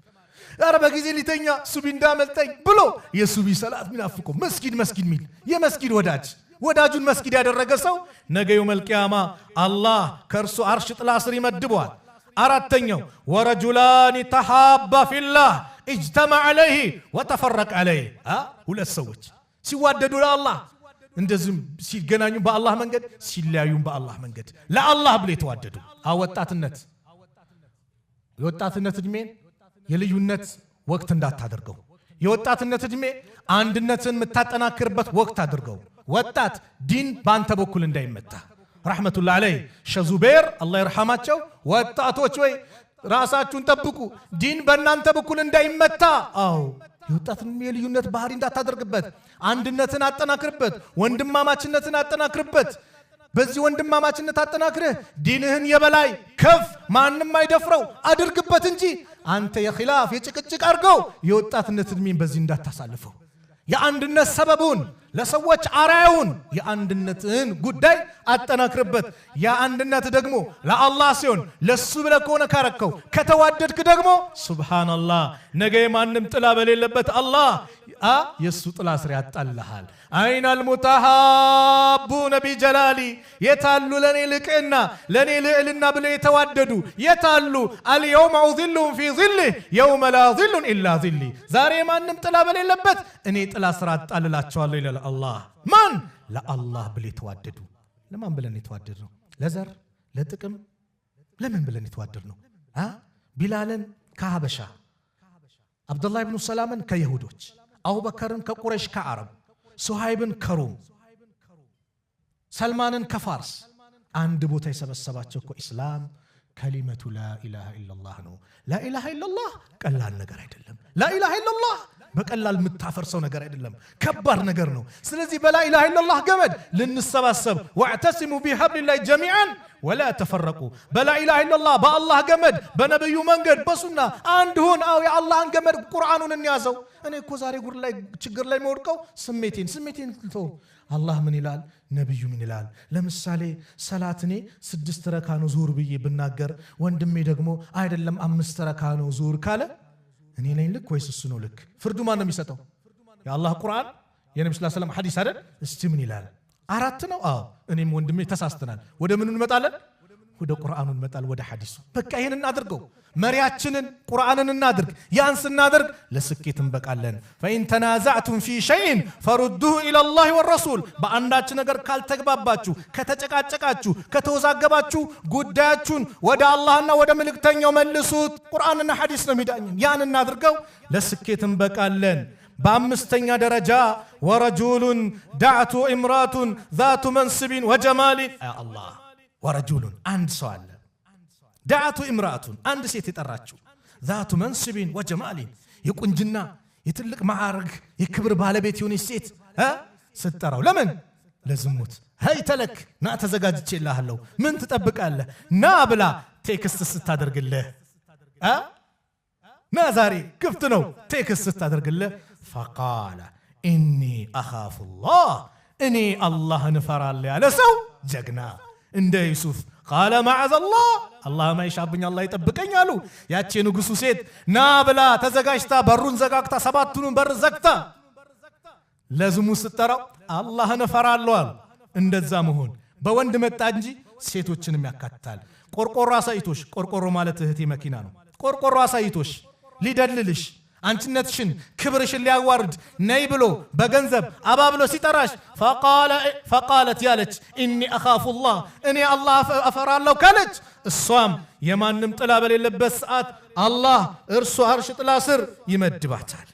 ኧረ በጊዜ ሊተኛ ሱቢ እንዳመልጠኝ ብሎ የሱቢ ሰላት منافقه መስጊድ ሚል የመስጊድ ወዳጁን መስጊድ ያደረገ ሰው ነገ የውመል ቂያማ አላህ ከርሱ አርሽ ጥላ ስር ይመድበዋል አራተኛው ورجلان تحابا في الله اجتمع عليه وتفرق عليه ሁለት ሰዎች ሲዋደዱ ለአላህ እንደዚህም ሲገናኙ በአላህ መንገድ ሲለያዩም በአላህ መንገድ ለአላህ ብለው የተዋደዱ የወጣትነት እድሜን የልዩነት ወቅት እንዳታደርገው የወጣትነት እድሜ አንድነትን የምታጠናክርበት ወቅት አድርገው ወጣት ዲን ባንተ በኩል እንዳይመታ رحمة عليه شزوبير الله يرحمه وطاطوچ ወይ ራሳችሁን ጠብቁ ዲን በእናንተ በኩል እንዳይመታ የወጣትን የልዩነት ባህሪ እንዳታደርግበት አንድነትን አጠናክርበት ወንድማማችነትን አጠናክርበት በዚህ ወንድማማችነት አጠናክረህ ዲንህን የበላይ ከፍ ማንንም አይደፍረው አድርግበት እንጂ አንተ የኺላፍ የጭቅጭቅ አርገው የወጣትነት እድሜን በዚህ እንዳታሳልፈው የአንድነት ሰበቡን ለሰዎች አራዩን የአንድነትን ጉዳይ አጠናክርበት የአንድነት ደግሞ ለአላህ ሲሆን ለሱ ብለህ ከሆነ ካረከው ከተዋደድክ ደግሞ ሱብሃንአላህ ነገ ማንንም ጥላ በሌለበት አላህ የሱ ጥላ ስር ያጣልሃል አይናል ሙተሃቡነ ቢጀላሊ የታሉ ለኔ ልቅና ለኔ ልዕልና ብለው የተዋደዱ የታሉ አልየውም ኡዝሉም ፊ ظله يوم لا ظل الا ظلي ዛሬ ማንንም ጥላ በሌለበት እኔ ጥላ ስር አጣልላቸዋለሁ ይላል አላህ ማን ለአላህ ብለው የተዋደዱ ለማን ብለን የተዋደድ ነው ለዘር ለጥቅም ለምን ብለን የተዋደድ ነው ቢላልን ከሐበሻ አብዱላህ ኢብኑ ሰላምን ከይሁዶች አቡበከርን ከቁረይሽ ከአረብ ሱሃይብን ከሮም ሰልማንን ከፋርስ አንድ ቦታ የሰበሰባቸው እኮ እስላም ከሊመቱ لا اله الا الله ነው لا اله الا الله ቀላል ነገር አይደለም لا اله الا الله በቀላል የምታፈርሰው ነገር አይደለም ከባድ ነገር ነው ስለዚህ በلا اله الا الله ገመድ ልንሰባሰብ واعتصموا بحبل الله جميعا ولا تفرقوا بلا اله الا الله بالله ገመድ በነብዩ መንገድ በሱና አንድ ሆን የአላህን ገመድ ቁርአኑን እንያዘው እኔ እኮ ዛሬ ጉር ላይ ችግር ላይ መወድቀው ስሜቴን ተው አላህ ምን ይላል ነብዩ ምን ይላል ለምሳሌ ሰላትኔ 6 ረካ ነው ዙር ብዬ ብናገር ወንድሜ ደግሞ አይደለም 5 ረካ ነው ዙር ካለ እኔ ነኝ ልክ ወይስ እሱ ነው ልክ ፍርዱ ማን ነው የሚሰጠው የአላህ ቁርአን የነብዩ ሰለላሁ ዐለይሂ ወሰለም ሐዲስ አይደል እስቲ ምን ይላል 4 ነው እኔም ወንድሜ ተሳስተናል ወደ ምን እንመጣለን ወደ ቁርአኑ እንመጣለን ወደ ሐዲሱ በቃ ይሄን እናድርገው መሪያችንን ቁርአንን እናድርግ ያን ስናደርግ ለስኬት እንበቃለን فإن تنازعتم في شيء فردوه إلى الله والرسول በአንዳች ነገር ካልተግባባችሁ ከተጨቃጨቃችሁ ከተወዛገባችሁ ጉዳያችሁን ወደ አላህና ወደ መልእክተኛው መልሱት ቁርአንና ሐዲስ ነው የሚዳኘን ያን እናድርገው ለስኬት እንበቃለን በአምስተኛ ደረጃ ورجل دعت امراه ذات منصب وجمال يا الله ورجل አንድ ሰው አለ دعت امراه አንድ ሴት የጠራችው ذات منصب وجمال የቁንጅና የትልቅ ማዕረግ የክብር ባለቤት የሆነች ሴት ስትጠራው ለምን ለዝሙት هيتلك نا ተዘጋጅቼልሃለሁ ምን ትጠብቃለህ ና ብላ ቴክስት ስታደርግልህ ና ዛሬ ክፍት ነው ቴክስት ስታደርግልህ فقال اني اخاف الله اني الله نفرال ያለ ሰው ጀግና እንደ ዩሱፍ قال معاذ الله ما يشابኝ الله ይጠብቀኝ አሉ ያቺ ንጉሱ ሴት ና ብላ ተዘጋጅታ በሩን ዘጋግታ ሰባቱን በር ዘግታ ለዝሙት ስትጠራው الله نفرالله አሉ እንደዛ መሆን በወንድ መጣ እንጂ ሴቶችንም ያካትታል ቆርቆሮ አሳይቶሽ ቆርቆሮ ማለት እህቴ መኪና ነው ቆርቆሮ አሳይቶሽ ሊደልልሽ አንቺነትሽን ክብርሽን ሊያዋርድ ነይ ብሎ በገንዘብ አባብሎ ሲጠራሽ فقالت ያለች اني اخاف الله اني الله افرالله ካለች እሷም የማንም ጥላ በሌለበት ሰዓት አላህ እርሱ አርሽ ጥላ ስር ይመድባታል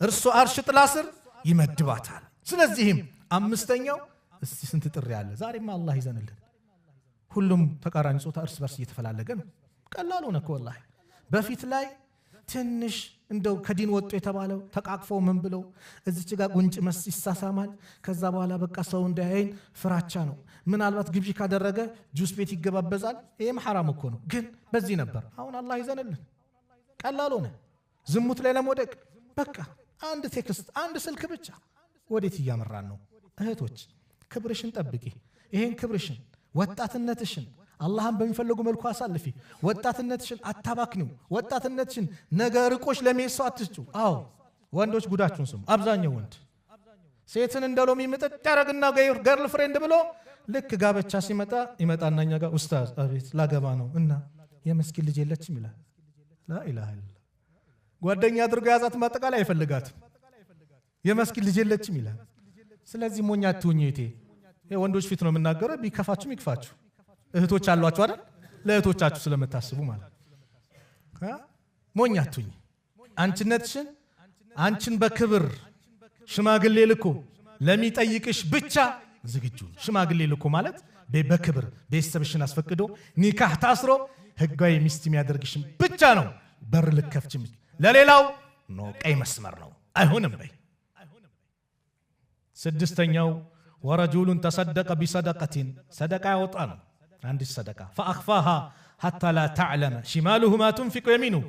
እርሱ አርሽ ጥላ ስር ይመድባታል ስለዚህም አምስተኛው እስቲ ስንት ጥሪ ያለ ዛሬማ አላህ ይዘንልን ሁሉም ተቃራኒ ጾታ እርስ በርስ እየተፈላለገ ነው ቀላል ሆነ እኮ والله በፊት ላይ ትንሽ እንደው ከዲን ወጥቶ የተባለው ተቃቅፎ ምን ብለው እዚች ጋር ጉንጭ መስ ይሳሳማል ከዛ በኋላ በቃ ሰው እንዳያይን ፍራቻ ነው ምናልባት ግብጂ ካደረገ ጁስ ቤት ይገባበዛል ይሄም حرام እኮ ነው ግን በዚህ ነበር አሁን አላህ ይዘንልን ቀላል ሆነ ዝሙት ላይ ለመውደቅ በቃ አንድ ቴክስት አንድ ስልክ ብቻ ወዴት ያመራን ነው እህቶች ክብርሽን ጠብቂ ይሄን ክብርሽን ወጣትነትሽን አላህን በሚፈልጉ መልኩ አሳልፊ ወጣትነትሽን አታባክኙ ወጣትነትሽን ነገርቆሽ ለሚሰው አትስጩ አዎ ወንዶች ጉዳችሁን ስሙ አብዛኛው ወንድ ሴትን እንደሎሚ ምጥጥ ያረግና ገርል ፍሬንድ ብሎ ልክ ጋብቻ ሲመጣ ይመጣናኛ ጋር ኡስታዝ አቤት ላገባ ነው እና የመስኪን ልጅ የለችም ይላል ላ ኢላሃ ኢላ ጓደኛ አድርጎ ያዛት ማጠቃላይ አይፈልጋት የመስኪን ልጅ የለችም ይላል ስለዚህ ሞኛ አትሁኚ እቴ የወንዶች ፊት ነው የምናገረው ቢከፋችሁ ይክፋችሁ እህቶች አሏችሁ አይደል ለእህቶቻችሁ ስለምታስቡ ማለት ሞኛ አትሁኚ አንቺነትሽን አንቺን በክብር ሽማግሌ ልኮ ለሚጠይቅሽ ብቻ ዝግጁ ሽማግሌ ልኮ ማለት በክብር ቤተሰብሽን አስፈቅዶ ኒካህ ታስሮ ህጋዊ ሚስት የሚያደርግሽ ብቻ ነው በር ልከፍችም ለሌላው ነው ቀይ መስመር ነው አይሆንም በይ ስድስተኛው ورجل تصدق بصدقه صدقه ያወጣ ነው አንድ ሰደቃ فاخفاها حتى لا تعلم شماله ما تنفق يمينه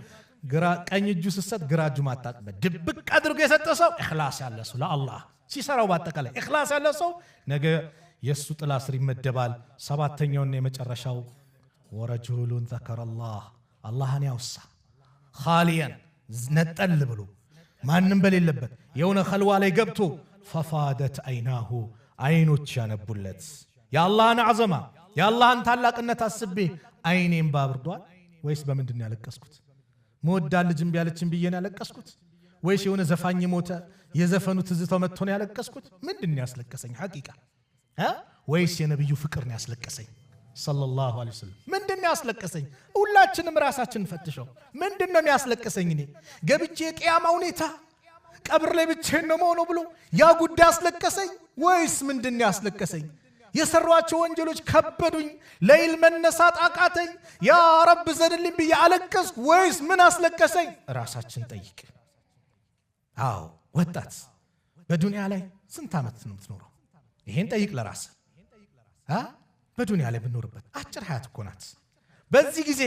ግራ ቀኝ እጁ ሲሰጥ ግራ እጁ ማጣጥበ ድብቅ አድርጎ የሰጠ ሰው ኢኽላስ ያለ ሰው ለአላህ ሲሰራው ባጠቃላይ ኢኽላስ ያለ ሰው ነገ የሱ ጥላ ስር ይመደባል ሰባተኛውና የመጨረሻው ورجل ذكر الله ያውሳ خاليا ነጠል ብሎ ማንንም በሌለበት የሆነ ኸልዋ ላይ ገብቶ ففادت عيناه አይኖች ያነቡለት ያአላህን አዘማ ያአላህን ታላቅነት አስቤ አይኔን ባብርዷል ወይስ በምንድን ያለቀስኩት ሞዳል ልጅም ቢያለችን ቢየና ያለቀስኩት ወይስ የሆነ ዘፋኝ ሞተ የዘፈኑ ትዝታው መጥቶ ነው ያለቀስኩት ምንድን ያስለቀሰኝ ሐቂቃ ወይስ የነብዩ ፍቅር ነው ያስለቀሰኝ ሰለላሁ ዐለይሂ ወሰለም ምንድን ያስለቀሰኝ ሁላችንም ራሳችንን ፈትሸው ምንድን ነው ያስለቀሰኝ እኔ ገብቼ ቂያማ ሁኔታ ቀብር ላይ ብቻዬን ነው መሆኑ ብሎ ያ ጉዳይ ያስለቀሰኝ ወይስ ምንድን ያስለቀሰኝ የሰሯቸው ወንጀሎች ከበዱኝ ለይል መነሳት አቃተኝ ያ ረብ ዘንልኝ ብዬ አለቀስኩ ወይስ ምን አስለቀሰኝ ራሳችን ጠይቅ አዎ ወጣት በዱንያ ላይ ስንት አመት ነው የምትኖረው ይሄን ጠይቅ ለራስ በዱንያ ላይ ብንኖርበት አጭር ሀያት እኮ ናት በዚህ ጊዜ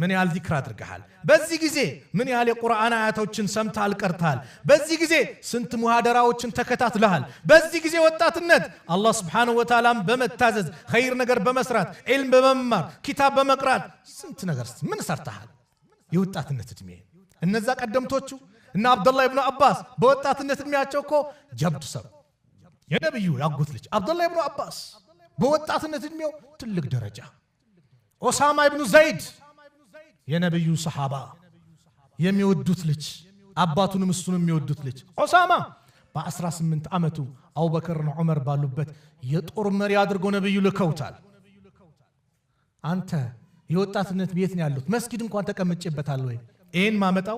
ምን ያህል ዚክር አድርገሃል በዚህ ጊዜ ምን ያህል የቁርአን አያቶችን ሰምተሃል ቀርተሃል በዚህ ጊዜ ስንት ሙሐደራዎችን ተከታትለሃል በዚህ ጊዜ ወጣትነት አላህ Subhanahu Wa Ta'ala በመታዘዝ ኸይር ነገር በመስራት ዒልም በመማር ኪታብ በመቅራት ስንት ነገር ምን ሰርተሃል የወጣትነት እድሜ እነዛ ቀደምቶቹ እና አብዱላህ ኢብኑ አባስ በወጣትነት እድሜያቸው እኮ ጀብዱ ሰው የነብዩ ያጎት ልጅ አብዱላህ ኢብኑ አባስ በወጣትነት እድሜው ትልቅ ደረጃ ኡሳማ ኢብኑ ዘይድ የነብዩ ሰሃባ የሚወዱት ልጅ አባቱንም እሱንም የሚወዱት ልጅ ኡሳማ በ18 አመቱ አቡበከርና ዑመር ባሉበት የጦር መሪ አድርገው ነብዩ ልከውታል አንተ የወጣትነት ቤት ነው ያሉት መስጊድ እንኳን ተቀምጬበታል ወይ ይሄን ማመጣው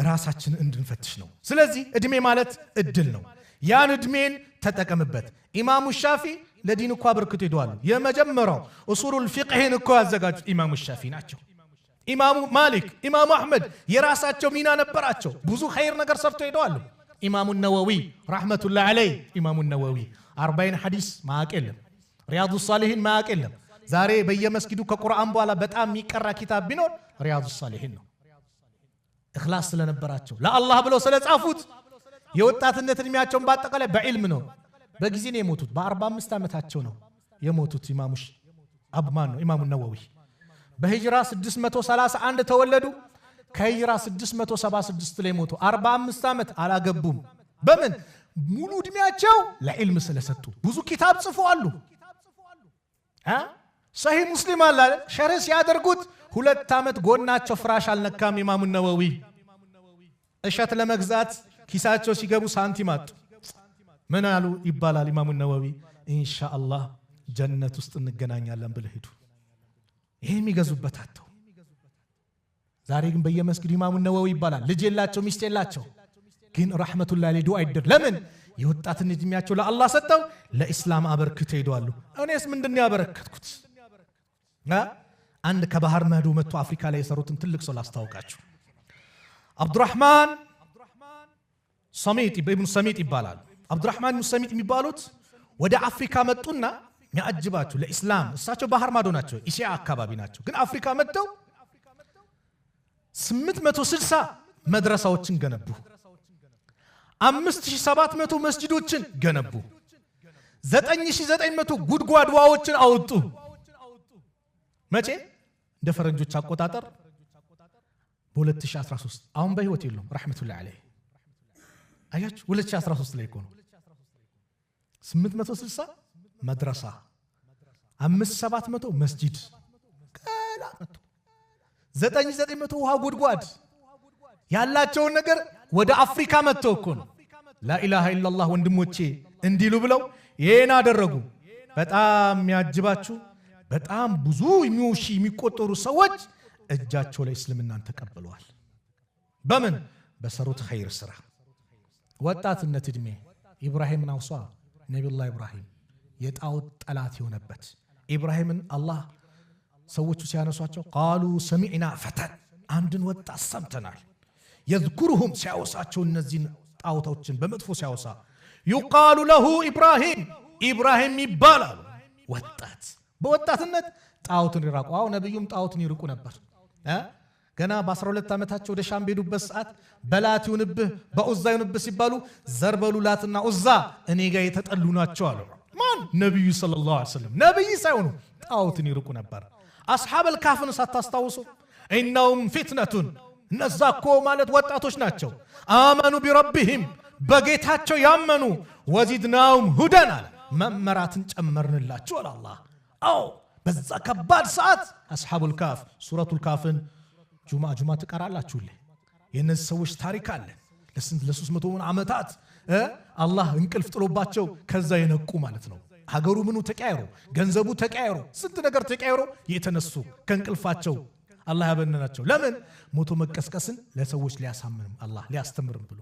ራሳችን እንድንፈትሽ ነው ስለዚህ እድሜ ማለት እድል ነው ያን እድሜን ተጠቀምበት ኢማሙ ሻፊ ለዲን እኮ አበርክቶ ይደዋል የመጀመሪያው ኡሱሉል ፊቅህን እኮ ያዘጋጁ ኢማሙ ሻፊ ናቸው ኢማሙ ማሊክ ኢማሙ አህመድ የራሳቸው ሚና ነበራቸው ብዙ ኸይር ነገር ሰርተው ይደዋል ኢማሙ ነወዊ ረሕመቱላህ ዐለይህ ኢማሙ ነወዊ 40 ሐዲስ ማቀለም ሪያዱ ሷሊሂን ማቀለም ዛሬ በየመስጊዱ ከቁርአን በኋላ በጣም የሚቀራ ኪታብ ቢኖር ሪያዱ ሷሊሂን ነው ኢኽላስ ስለነበራቸው ለአላህ ብለው ስለጻፉት የወጣትነት እድሜያቸውን በአጠቃላይ በዕልም ነው በጊዜ ነው የሞቱት በ45 ዓመታቸው ነው የሞቱት ኢማሙሽ አብማን ነው ኢማሙ ነወዊ በሂጅራ 631 ተወለዱ ከሂጅራ 676 ላይ ሞቱ 45 ዓመት አላገቡም በምን ሙሉ እድሜያቸው ለዕልም ስለሰጡ ብዙ ኪታብ ጽፈዋል ሰሂህ ሙስሊም አለ ሸርህ ሲያደርጉት 2 ዓመት ጎናቸው ፍራሽ አልነካም ኢማሙ ነወዊ እሸት ለመግዛት ኪሳቸው ሲገቡ ሳንቲም አጡ ምን አሉ ይባላል ኢማሙ ነወዊ ኢንሻአላህ ጀነት ውስጥ እንገናኛለን ብለው ሄዱ ይሄም ይገዙበት አጥተው ዛሬ ግን በየመስጊዱ ኢማሙ ነወዊ ይባላል ልጅ የላቸው ሚስት የላቸው ግን ረሕመቱላህ ዐለይሂ ዱዓ ይደር ለምን የወጣትን እድሜያቸው ለአላህ ሰጠው ለኢስላም አበርክተው ሄደዋል እኔስ ምንድነው ያበረከትኩት አንድ ከባህር ማዶ መጥቶ አፍሪካ ላይ የሰሩትን ትልቅ ሰው ላስታውቃችሁ አብዱራህማን ሰሚጥ ኢብኑ ሰሚጥ ይባላል አብዱራህማን ኢብኑ ሰሚጥ የሚባሉት ወደ አፍሪካ መጡና ያጅባችሁ ለኢስላም እሳቸው ባህር ማዶ ናቸው ኢሲያ አካባቢ ናቸው ግን አፍሪካ መጥተው 860 መድረሳዎችን ገነቡ 5700 መስጂዶችን ገነቡ 9900 ጉድጓድ ውሃዎችን አወጡ መቼ እንደ ፈረንጆች አቆጣጠር በ2013 አሁን በህይወት የሉም ረሕመቱላህ ዐለይህ አያችሁ 2013 ላይ እኮ ነው 860 መድረሳ 5700 መስጂድ ከላመቱ 9900 ውሃ ጉድጓድ ያላቸውን ነገር ወደ አፍሪካ መጥተው እኮ ነው ላኢላሃ ኢላላህ ወንድሞቼ እንዲሉ ብለው ይሄን አደረጉ በጣም የሚያጅባችሁ በጣም ብዙ የሚቆጠሩ ሰዎች እጃቸው ላይ እስልምናን ተቀበለዋል በምን በሰሩት ኸይር ስራ ወጣትነት እድሜ ኢብራሂምን አውሷ ነብዩላህ ኢብራሂም የጣዖት ጠላት የሆነበት ኢብራሂምን አላህ ሰዎቹ ሲያነሷቸው ቃሉ ሰሚዕና ፈተን አንድን ወጣት ሰምተናል يذكرهم ሲያወሳቸው እነዚህን ጣዖቶችን በመጥፎ ሲያወሳ يقال له ኢብራሂም ይባላል ወጣት በወጣትነት ጣዖትን ይራቁ አው ነብዩም ጣዖትን ይርቁ ነበር ገና በ12 ዓመታቸው ወደ ሻም ሄዱበት ሰዓት በላት ይሁንብህ በኡዛ ይሁንብህ ሲባሉ ዘርበሉ ላትና ኡዛ እኔ ጋር የተጠሉ ናቸው አሉ ማን ነብዩ ሰለላሁ ዐለይሂ ወሰለም ነብይ ሳይሆኑ ጣዖትን ይርቁ ነበር አስሐበል ካፍን ሳታስታውሱ ኢነሁም ፊትነቱን እነዛኮ ማለት ወጣቶች ናቸው አመኑ ቢረቢሂም በጌታቸው ያመኑ ወዚድናሁም ሁደን መመራትን ጨመርንላቸው አላህ አው በዛ ከባድ ሰዓት አስሐቡል ካፍ ሱረቱል ካፍን ጁማ ተቀራላችሁ የነዚህ ሰዎች ታሪክ አለ ለ300 ዓመታት አላህ እንቅልፍ ጥሎባቸው ከዛ የነቁ ማለት ነው ሀገሩ ምኑ ተቀያይሮ ገንዘቡ ተቀያይሮ ስንት ነገር ተቀያይሮ የተነሱ ከእንቅልፋቸው አላህ ያበነናቸው ለምን ሞቶ መቀስቀስን ለሰዎች ሊያሳምንም አላህ ሊያስተምርም ብሎ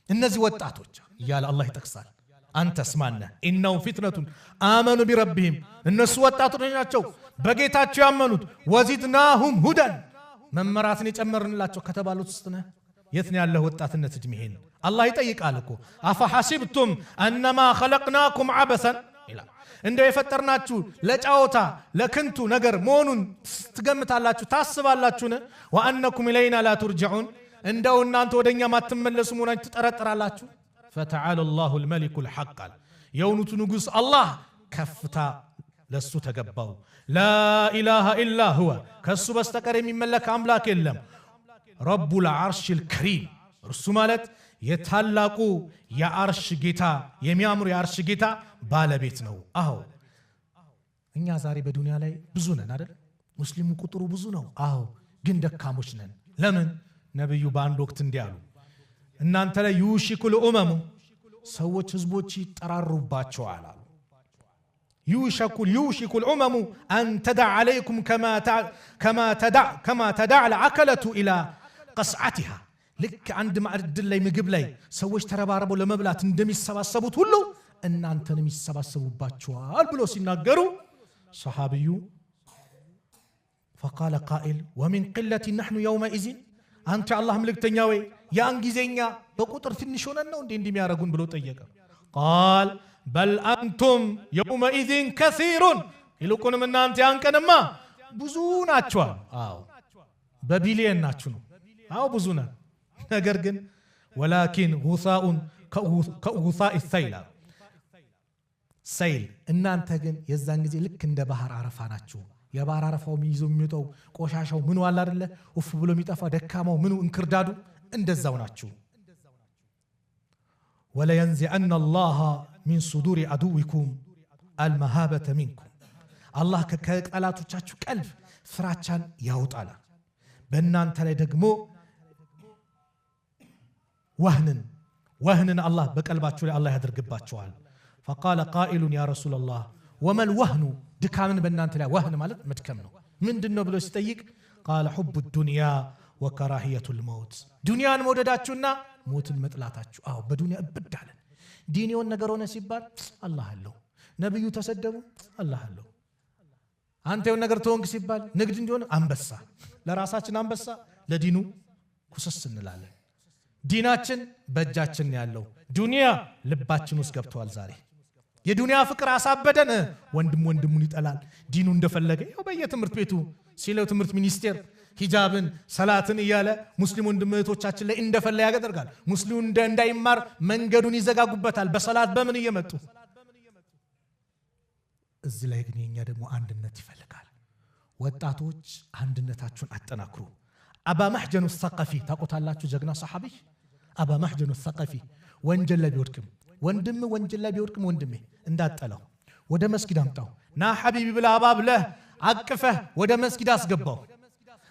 እነዚህ ወጣቶች ይያለ አላህ ይጠቅሳል አንተ ስማና ኢነው ፊትነቱን አመኑ ቢረቢሂም እነሱ ወጣቶች ናቸው በጌታቸው ያመኑት ወዚድናሁም ሁደን መመራትን የጨመርንላቸው ከተባሉት ውስጥ ነህ የት ነው ያለው ወጣትነት እድሜህን አላህ ይጠይቃል እኮ አፈ ሐሲብቱም አነማ خلقناكم عبثا ይላል እንደው የፈጠርናችሁ ለጫወታ ለከንቱ ነገር መሆኑን ትገምታላችሁ ታስባላችሁ ወአንኩም ኢለይና ላ ተርጅዑን እንደው እናንተ ወደኛ ማትመለሱ መሆናችሁ ትጠረጥራላችሁ فتعالى الله الملك الحق የውኑቱ ንጉስ አላህ ከፍታ ለሱ ተገባው لا اله الا هو ከሱ በስተቀር የሚመለክ አምላክ የለም رب العرش الكريم እርሱ ማለት የታላቁ የአርሽ ጌታ የሚያምሩ የአርሽ ጌታ ባለቤት ነው አዎ እኛ ዛሬ በዱንያ ላይ ብዙ ነን አይደል ሙስሊሙ ቁጥሩ ብዙ ነው አዎ ግን ደካሞች ነን ለምን ነብዩ በአንድ ወቅት እንዲያሉ እናንተ ላይ ዩሽኩል ኡመሙ ሰዎች ህዝቦች ይጠራሩባቸዋል አሉ ዩሽኩል ኡመሙ አን ተدع عليكم كما تدع العكلة الى قصعتها ልክ አንድ ማዕድ ላይ ምግብ ላይ ሰዎች ተረባርበው ለመብላት እንደሚሰባሰቡት ሁሉ እናንተንም ይሰባሰቡባቸዋል ብሎ ሲናገሩ ሰሃቢዩ فقال قائل ومن قلة نحن يومئذ አንተ አላህ መልእክተኛ ወይ ያን ጊዜኛ በቁጥር ትንሽ ሆነን ነው እንዴ እንደሚያረጉን ብሎ ጠየቀ قال بل انتم يومئذ كثيرون ይልቁንም እናንተ ያን ቀንማ ብዙ ናችሁ አዎ በቢሊየን ናችሁ ነው አዎ ብዙ ነን ነገር ግን ولكن غثاء كغثاء السيل ሰይል እናንተ ግን የዛን ጊዜ ልክ እንደ ባህር አረፋ ናችሁ የባህር አረፋው ሚይዞ የሚወጣው ቆሻሻው ምኑ አለ አይደለ ኡፍ ብሎ የሚጠፋ ደካማው ምኑ እንክርዳዱ እንደዛው ናችሁ ولا ينزعن الله من صدور عدوكم المهابة منكم الله ከጠላቶቻችሁ ቀልብ ፍራቻን ያውጣል በእናንተ ላይ ደግሞ ወህንን الله በቀልባችሁ ላይ الله ያደርግባችኋል فقال قائل يا رسول الله وما الوهن ድካምን በእናንተ ላይ ወህን ማለት መድከም ነው ምንድነው ብሎ ሲጠይቅ قال حب الدنيا وكراهية الموت ዱንያን መውደዳችሁና ሞትን መጥላታችሁ አዎ በዱንያ እብዳለን ዲኒውን ነገር ሆነ ሲባል አላህ አለው ነብዩ ተሰደቡ አላህ አለው አንተ የሆነ ነገር ተወንክ ሲባል ንግድ እንዲሆን አንበሳ ለራሳችን አንበሳ ለዲኑ ኩስስ እንላለን ዲናችን በእጃችን ያለው ዱንያ ልባችን ውስጥ ገብቷል ዛሬ የዱንያ ፍቅር አሳበደን ወንድሙን ይጠላል ዲኑ እንደፈለገ ያው በየትምህርት ቤቱ ሲለው ትምህርት ሚኒስቴር ሂጃብን ሰላትን እያለ ሙስሊሙ እንደመቶቻችን ላይ እንደፈለ ያደርጋል ሙስሊሙ እንዳይማር መንገዱን ይዘጋጉበታል በሰላት በምን እየመጡ እዚህ ላይ ግን የኛ ደግሞ አንድነት ይፈልጋል ወጣቶች አንድነታችሁን አጠናክሩ አባ መህጀኑ الثقفي ታቆታላችሁ ጀግና ሰሃቢ አባ መህጀኑ الثقفي ወንጀል ላይ ቢወድቅም ወንድም ወንጀል ላይ ቢወድቅም ወንድሜ እንዳጠለው ወደ መስጊድ አምጣው ና ሐቢቢ ብላ አባብለህ አቅፈህ ወደ መስጊድ አስገባው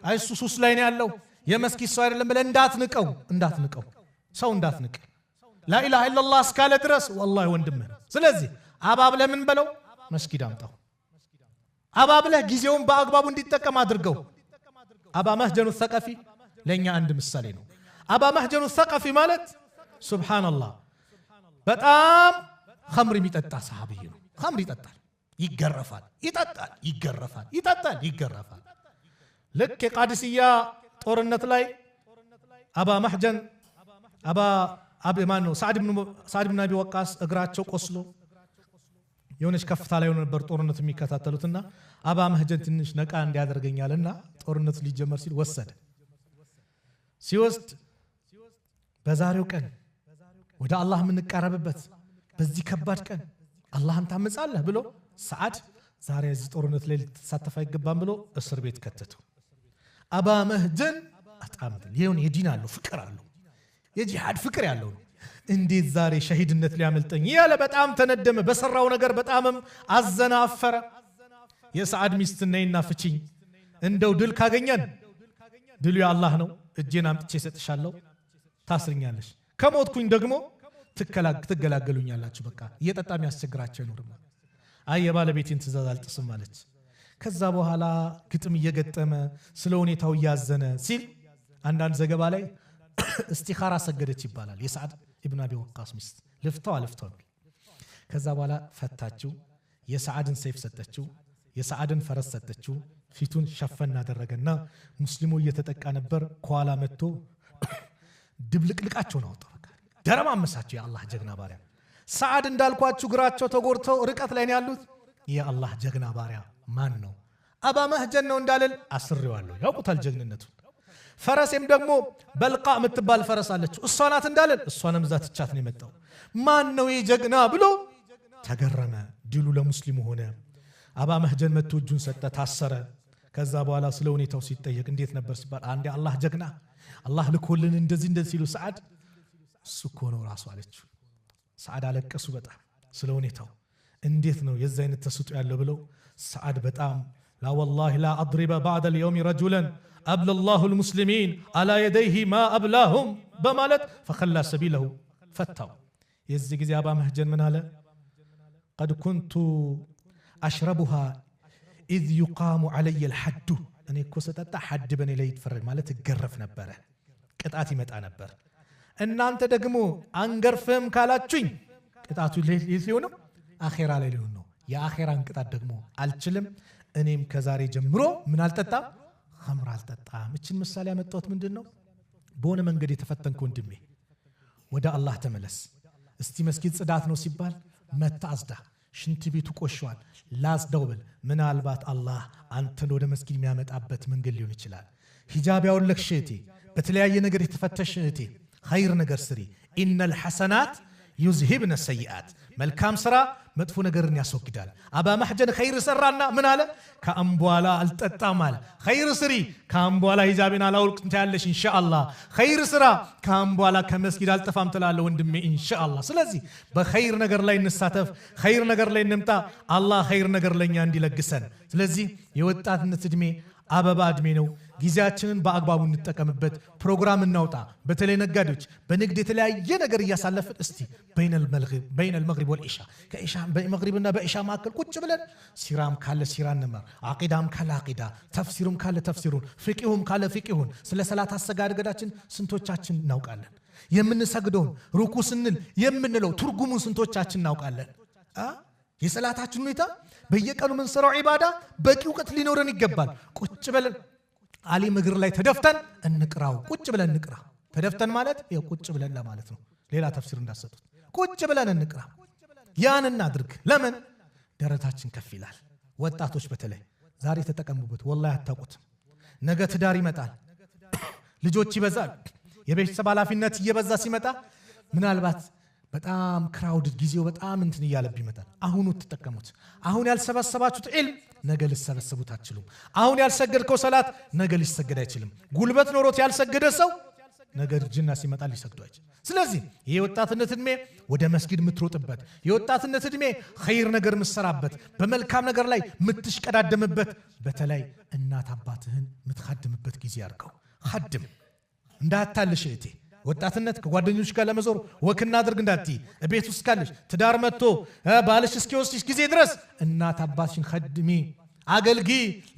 አይሱ ሱስ ላይ ነው ያለው የመስጊድ ሰው አይደለም ብለህ እንዳትንቀው ሰው እንዳትንቅ لا اله الا الله እስካለ ድረስ والله ወንድም ስለዚህ አባብለህ ምን በለው መስጊድ አምጣው አባብለህ ጊዜውን በአግባቡ እንዲጠቀም አድርገው አባ መህጀኑ الثقفي ለኛ አንድ ምሳሌ ነው አባ መህጀኑ الثقفي ማለት ሱብሃንአላህ በጣም ኸምር የሚጠጣ ሰሃቢ ነው ኸምር ይጠጣል ይገረፋል ይገረፋል ልክ የቃዲስያ ጦርነት ላይ አባ መህጀን አባ ሰዓድ ብን አቢ ወቃስ እግራቸው ቆስሎ የሆነች ከፍታ ላይ ነበር ጦርነቱ የሚከታተሉትና አባ መህጀን ትንሽ ነቃ እንዲያደርገኛልና ጦርነቱ ሊጀመር ሲል ሲወስድ በዛሬው ቀን ወደ አላህ የምንቀርብበት በዚህ ከባድ ቀን አላህን ታመጻለህ ብሎ ሰዓድ ዛሬ እዚህ ጦርነት ላይ ተሳተፈ አይገባም ብሎ እስር ቤት ከተተው አባ መህጀን አጣምጥል ይሁን የዲን አለው ፍቅር አለው የጂሃድ ፍቅር ያለው እንዴት ዛሬ ሸሂድነት ሊያመልጠኝ ያለ በጣም ተነደመ በሰራው ነገር በጣምም አዘናፈረ የሰዓድ ሚስት ነይና ፍቺኝ እንደው ድል ካገኘን ድሉ የአላህ ነው እጄን አምጥቼ ሰጥሻለሁ ታስርኛለሽ ከሞትኩኝ ደግሞ ትገላገሉኛላችሁ በቃ እየጠጣም ያስቸግራቸው ነው ደግሞ የባለቤቴን ትእዛዝ አልጥስም አለች ከዛ በኋላ ግጥም እየገጠመ ስለ ሁኔታው ያዘነ ሲል አንዳንድ ዘገባ ላይ እስቲኻራ ሰገደች ይባላል የሰዓድ ኢብኑ አቢ ወቃስ ሚስት ልፍታው ከዛ በኋላ ፈታችው የሰዓድን ሰይፍ ሰጠችው የሰዓድን ፈረስ ሰጠችው ፊቱን ሸፈና አደረገና ሙስሊሙ እየተጠቃ ነበር ኳላ መጥቶ ድብልቅልቃቸው ነው ወጣ በቃ ደረማመሳቸው የአላህ ጀግና ባሪያ ሰዓድ እንዳልኳችሁ ግራቸው ተጎርተው ርቀት ላይ ነው ያሉት የአላህ ጀግና ባሪያ ማን ነው አባ መህጀን ነው እንዳልል አስሬዋለሁ ያውቁታል ጀግንነቱ ፈረስም ደግሞ በልቃ የምትባል ፈረስ አለች እሷ ናት እንዳልል እሷንም ዛት ቻት ነው የመጣው ማን ነው የጀግና ብሎ ተገረመ ድሉ ለሙስሊሙ ሆነ አባ መህጀን መጥቶ እጁን ሰጠ ታሰረ ከዛ በኋላ ስለ ሁኔታው ሲጠየቅ እንዴት ነበር ሲባል አንዴ አላህ ጀግና አላህ ልኮልን እንደዚህ ሲሉ ሰዓድ እሱኮ ነው ራሱ አለችው ሰዓድ አለቀሱ በጣም ስለ ሁኔታው እንዴት ነው የዛ አይነት ተስጦ ያለው ብለው ሰዓድ በጣም لا والله لا أضرب بعد اليوم رجلا أبلى الله المسلمين على يديه ما أبلاهم بمالت فخلى سبيله فتاو يزي جزي أبا مهجن من هلا قد كنت أشربها إذ يقام علي الحد أنا كوسة حد بني ليت فرق مالت تقرف نبره كتاتي متى نبر إن أنت دقمو أنقرفهم كالاتشين كتاتو ليليونو آخرا ليليونو يا آخرا كتات دقمو الجلم እኔም ከዛሬ ጀምሮ ምን አልጠጣም ኸምር አልጠጣም እቺን ምሳሌ ያመጣሁት ምንድነው በሆነ መንገድ የተፈተንክ ወንድሜ ወደ አላህ ተመለስ። እስቲ መስጊድ ጽዳት ነው ሲባል መታ አጽዳ፣ ሽንት ቤቱ ቆሽሿል ላጽዳው በል። ምናልባት አላህ አንተን ወደ መስጊድ የሚያመጣበት መንገድ ሊሆን ይችላል። ሂጃብ ያወለቅሽ እህቴ፣ በተለያየ ነገር የተፈተሽ እህቴ ኸይር ነገር ስሪ። ኢነል ሐሰናት ዩዝሂብነ ሰይአት፣ መልካም ስራ መጥፎ ነገርን ያስወግዳል። አባ ማህጀን ኸይር ሰራና ምን አለ? ከአምቧላ አልጠጣም አለ። ኸይር ስሪ፣ ከአምቧላ ሂጃብን አላውልቅም ታያለሽ ኢንሻአላህ። ኸይር ስራ፣ ከአምቧላ ከመስጊድ አልጠፋም ትላለህ ወንድሜ ኢንሻአላህ። ስለዚህ በኸይር ነገር ላይ እንሳተፍ፣ ኸይር ነገር ላይ እንምጣ። አላህ ኸይር ነገር ለኛ እንዲለግሰን። ስለዚህ የወጣትነት እድሜ አበባ እድሜ ነው። ጊዜያችንን በአግባቡ እንጠቀምበት። ፕሮግራም እናውጣ። በተለይ ነጋዴዎች በንግድ የተለያየ ነገር እያሳለፍን እስቲ በይነል መግሪብ ወልኢሻ ከኢሻ በመግሪብና በኢሻ መካከል ቁጭ ብለን ሲራም ካለ ሲራ እንማር፣ አቂዳም ካለ አቂዳ፣ ተፍሲሩም ካለ ተፍሲሩን፣ ፍቂሁም ካለ ፍቂሁን። ስለ ሰላት አሰጋገዳችን ስንቶቻችን እናውቃለን? የምንሰግደውን ሩኩ ስንል የምንለው ትርጉሙን ስንቶቻችን እናውቃለን? የሰላታችን ሁኔታ በየቀኑ ምን ሰራው ኢባዳ በቂ ዕውቀት ሊኖረን ይገባል። ቁጭ ብለን አሊም እግር ላይ ተደፍተን እንቅራው። ቁጭ ብለን እንቅራ። ተደፍተን ማለት ይሄ ቁጭ ብለን ለማለት ነው። ሌላ ተፍሲር እንዳሰጡት ቁጭ ብለን እንቅራ። ያን እናድርግ። ለምን ደረታችን ከፍ ይላል። ወጣቶች በተለይ ዛሬ ተጠቀሙበት። ወላሂ አታውቁትም። ነገ ትዳር ይመጣል፣ ልጆች ይበዛል፣ የቤተሰብ ኃላፊነት እየበዛ ሲመጣ ምናልባት በጣም ክራውድድ ጊዜው በጣም እንትን እያለብ ይመጣል። አሁኑ ተጠቀሙት። አሁን ያልሰበሰባችሁት ዒልም ነገ ልሰበሰቡት አትችሉም። አሁን ያልሰገድከው ሰላት ነገ ሊሰገድ አይችልም። ጉልበት ኖሮት ያልሰገደ ሰው ነገ ጅና ሲመጣ ሊሰግዱ አይችልም። ስለዚህ ይሄ ወጣትነት እድሜ ወደ መስጊድ የምትሮጥበት፣ የወጣትነት እድሜ ኸይር ነገር የምትሰራበት፣ በመልካም ነገር ላይ የምትሽቀዳደምበት፣ በተለይ እናት አባትህን የምትኻድምበት ጊዜ አድርገው። ኻድም እንዳታልሽ እህቴ። ወጣትነት ከጓደኞች ጋር ለመዞር ወክና አድርግ እንዳትይ። ቤት ውስጥ ካለሽ ትዳር መጥቶ ባልሽ እስኪወስድሽ ጊዜ ድረስ እናት አባትሽን ኸድሚ፣ አገልጊ።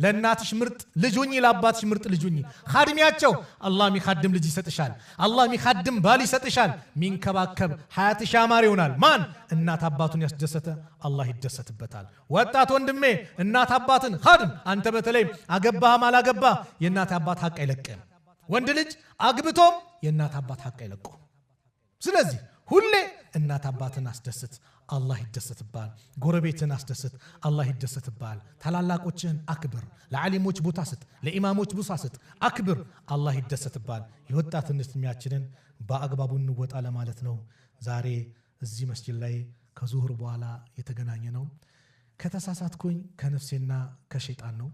ለእናትሽ ምርጥ ልጅ ሁኚ፣ ለአባትሽ ምርጥ ልጅ ሁኚ። ኻድሚያቸው። አላህ ሚኻድም ልጅ ይሰጥሻል። አላህ ሚኻድም ባል ይሰጥሻል። ሚንከባከብ ሐያትሽ ያማረ ይሆናል። ማን? እናት አባቱን ያስደሰተ አላህ ይደሰትበታል። ወጣት ወንድሜ እናት አባትን ኻድም። አንተ በተለይ አገባህም አላገባህ የእናት አባት ሐቅ አይለቅም። ወንድ ልጅ አግብቶም የእናት አባት ሐቅ አይለቁም። ስለዚህ ሁሌ እናት አባትን አስደስት፣ አላህ ይደሰትባል። ጎረቤትን አስደስት፣ አላህ ይደሰትባል። ታላላቆችህን አክብር። ለዓሊሞች ቦታ ስጥ፣ ለኢማሞች ቦታ ስጥ፣ አክብር፣ አላህ ይደሰትባል። የወጣትነት ዕድሜያችንን በአግባቡ እንወጣ ለማለት ነው። ዛሬ እዚህ መስጂድ ላይ ከዙሁር በኋላ የተገናኘ ነው። ከተሳሳትኩኝ ከነፍሴና ከሸይጣን ነው።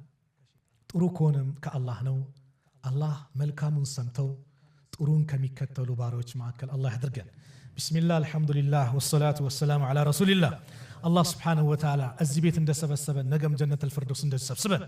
ጥሩ ከሆነም ከአላህ ነው። አላህ መልካሙን ሰምተው ጥሩን ከሚከተሉ ባሪዎች መካከል አላህ ያድርገን። ቢስሚላህ አልሐምዱሊላህ ወሰላቱ ወሰላሙ ዐላ ረሱሊላህ። አላህ ስብሓነሁ ወተዓላ እዚህ ቤት እንደሰበሰበን ነገም ጀነተል ፊርደውስ እንደሰብስበን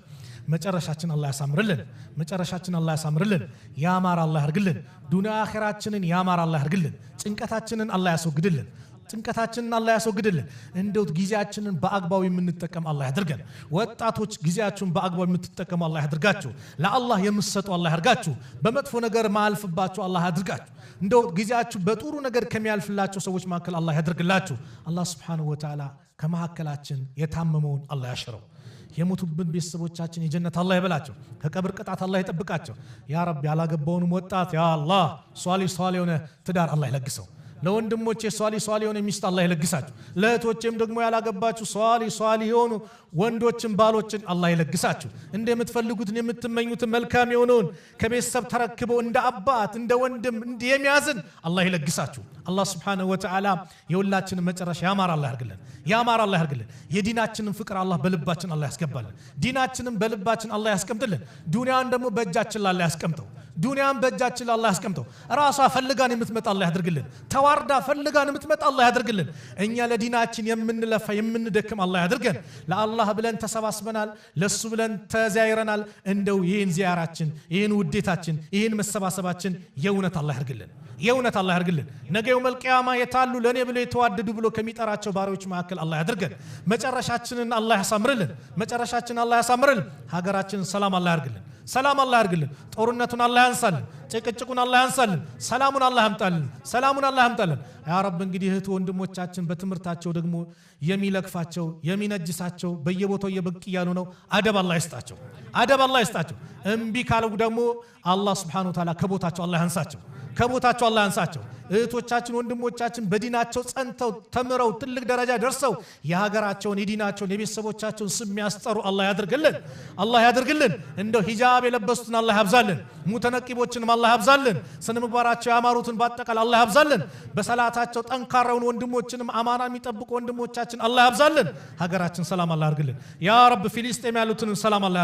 መጨረሻችን አላህ ያሳምርልን። መጨረሻችን አላህ ያሳምርልን። ያማረ አላህ ያርግልን። ዱንያ አኺራችንን ያማረ አላህ ያርግልን። ጭንቀታችንን አላህ ያስወግድልን። ጭንቀታችንን አላህ ያስወግድልን። እንደው ጊዜያችንን በአግባቡ የምንጠቀም አላህ ያድርገን። ወጣቶች ጊዜያችሁን በአግባቡ የምትጠቀሙ አላህ ያድርጋችሁ። ለአላህ የምትሰጡ አላህ ያርጋችሁ። በመጥፎ ነገር ማያልፍባችሁ አላህ ያድርጋችሁ። እንደው ጊዜያችሁ በጥሩ ነገር ከሚያልፍላቸው ሰዎች መካከል አላህ ያድርግላችሁ። አላህ ሱብሓነሁ ወተዓላ ከመካከላችን የታመመውን አላህ ያሽረው። የሞቱብን ቤተሰቦቻችን የጀነት አላህ ይበላቸው። ከቀብር ቅጣት አላህ ይጠብቃቸው። ያ ረቢ ያላገባውንም ወጣት ያ አላህ ሷሊህ የሆነ ትዳር አላህ ይለግሰው። ለወንድሞቼ ሷሊህ የሆነ ሚስት አላህ ይለግሳችሁ። ለእህቶቼም ደግሞ ያላገባችሁ ሷሊህ የሆኑ ወንዶችን ባሎችን አላህ ይለግሳችሁ። እንደምትፈልጉትን የምትመኙትን መልካም የሆነውን ከቤተሰብ ተረክበው እንደ አባት እንደ ወንድም የሚያዝን አላህ ይለግሳችሁ። አላህ ሱብሓነሁ ወተዓላ የሁላችንን መጨረሻ ያማረ አላህ ያርግልን። ያማረ አላህ ያርግልን። የዲናችንን ፍቅር አላህ በልባችን አላህ ያስገባልን። ዲናችንን በልባችን አላህ ያስቀምጥልን። ዱንያን ደግሞ በእጃችን አላህ ያስቀምጠው። ዱንያን በእጃችን አላህ ያስቀምጠው። ራሷ ፈልጋን የምትመጣ አላህ ያድርግልን። ተዋርዳ ፈልጋን የምትመጣ አላህ ያድርግልን። እኛ ለዲናችን የምንለፋ የምንደክም አላህ ያድርገን። ለአላህ ብለን ተሰባስበናል፣ ለሱ ብለን ተዛይረናል። እንደው ይህን ዚያራችን፣ ይህን ውዴታችን፣ ይህን መሰባሰባችን የእውነት አላህ ያድርግልን። የእውነት አላህ ያድርግልን። ነገ የውመል ቂያማ የታሉ ለኔ ብሎ የተዋደዱ ብሎ ከሚጠራቸው ባሪዎች መካከል አላህ ያድርገን። መጨረሻችንን አላህ ያሳምርልን። መጨረሻችንን አላህ ያሳምርልን። ሀገራችንን ሰላም አላህ ያድርግልን። ሰላም አላህ ያርግልን ጦርነቱን አላህ ያንሳልን ጭቅጭቁን አላህ ያንሳልን ሰላሙን አላህ ያምጣልን ያ ረብ እንግዲህ እህት ወንድሞቻችን በትምርታቸው ደግሞ የሚለክፋቸው የሚነጅሳቸው በየቦታው የበቅ ያሉ ነው አደብ አላህ ይስጣቸው እምቢ ካለው ደግሞ አላህ Subhanahu Wa Ta'ala ከቦታቸው አላህ ያንሳቸው እህቶቻችን ወንድሞቻችን በዲናቸው ጸንተው ተምረው ትልቅ ደረጃ ደርሰው የሀገራቸውን የዲናቸውን የቤተሰቦቻቸውን ስም ያስጠሩ አላህ ያድርግልን እንደው ሂጃብ የለበሱትን አላህ ያብዛልን ሙተነቂቦችንም አላህ ያብዛልን ስነምግባራቸው ያማሩትን ባጠቃላይ አላህ ያብዛልን በሰላታቸው ጠንካራውን ወንድሞችንም አማና የሚጠብቁ ወንድሞቻችን አላህ ያብዛልን ሀገራችን ሰላም አላህ ያርግልን ያ ረብ ፍልስጤም ያሉትን ሰላም አላህ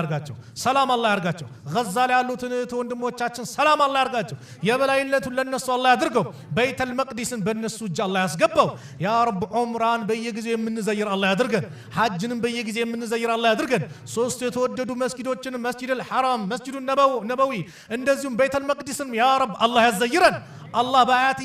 ያርጋቸው ጋዛ ላይ ያሉትን ወንድሞቻችን ሰላም አላህ ያርጋቸው የበላይነቱን ለነሱ አላህ ያድርገው በይተል መቅዲስን በእነሱ እጅ አላህ ያስገባው ያ ረብ ዑምራን በየጊዜው የምንዘይር አላህ ያድርገን ሐጅንም በየጊዜው የምንዘይር አላህ ያድርገን ሶስት የተወደዱ መስጊዶችን መስጂዱል ሐራም መስጂዱን ነበዊ እንደዚሁም በይተል መቅዲስን ያ ረብ አላህ ያዘይረን አላህ በአያት